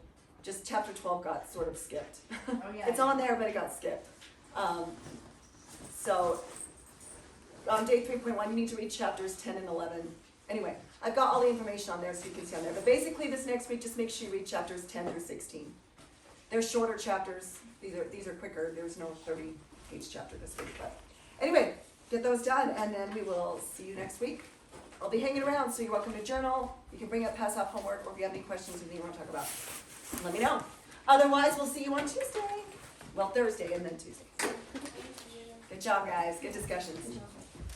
Just chapter 12 got sort of skipped. Oh, yeah. It's on there, but it got skipped. So on day 3.1, you need to read chapters 10 and 11. Anyway, I've got all the information on there so you can see on there. But basically this next week, just make sure you read chapters 10 through 16. They're shorter chapters. These are quicker. There's no 30-page chapter this week. But anyway, get those done, and then we will see you next week. I'll be hanging around, so you're welcome to journal. You can bring up pass off homework, or if you have any questions or anything you want to talk about, let me know. Otherwise, we'll see you on Tuesday. Well, Thursday and then Tuesday. Good job, guys. Good discussions.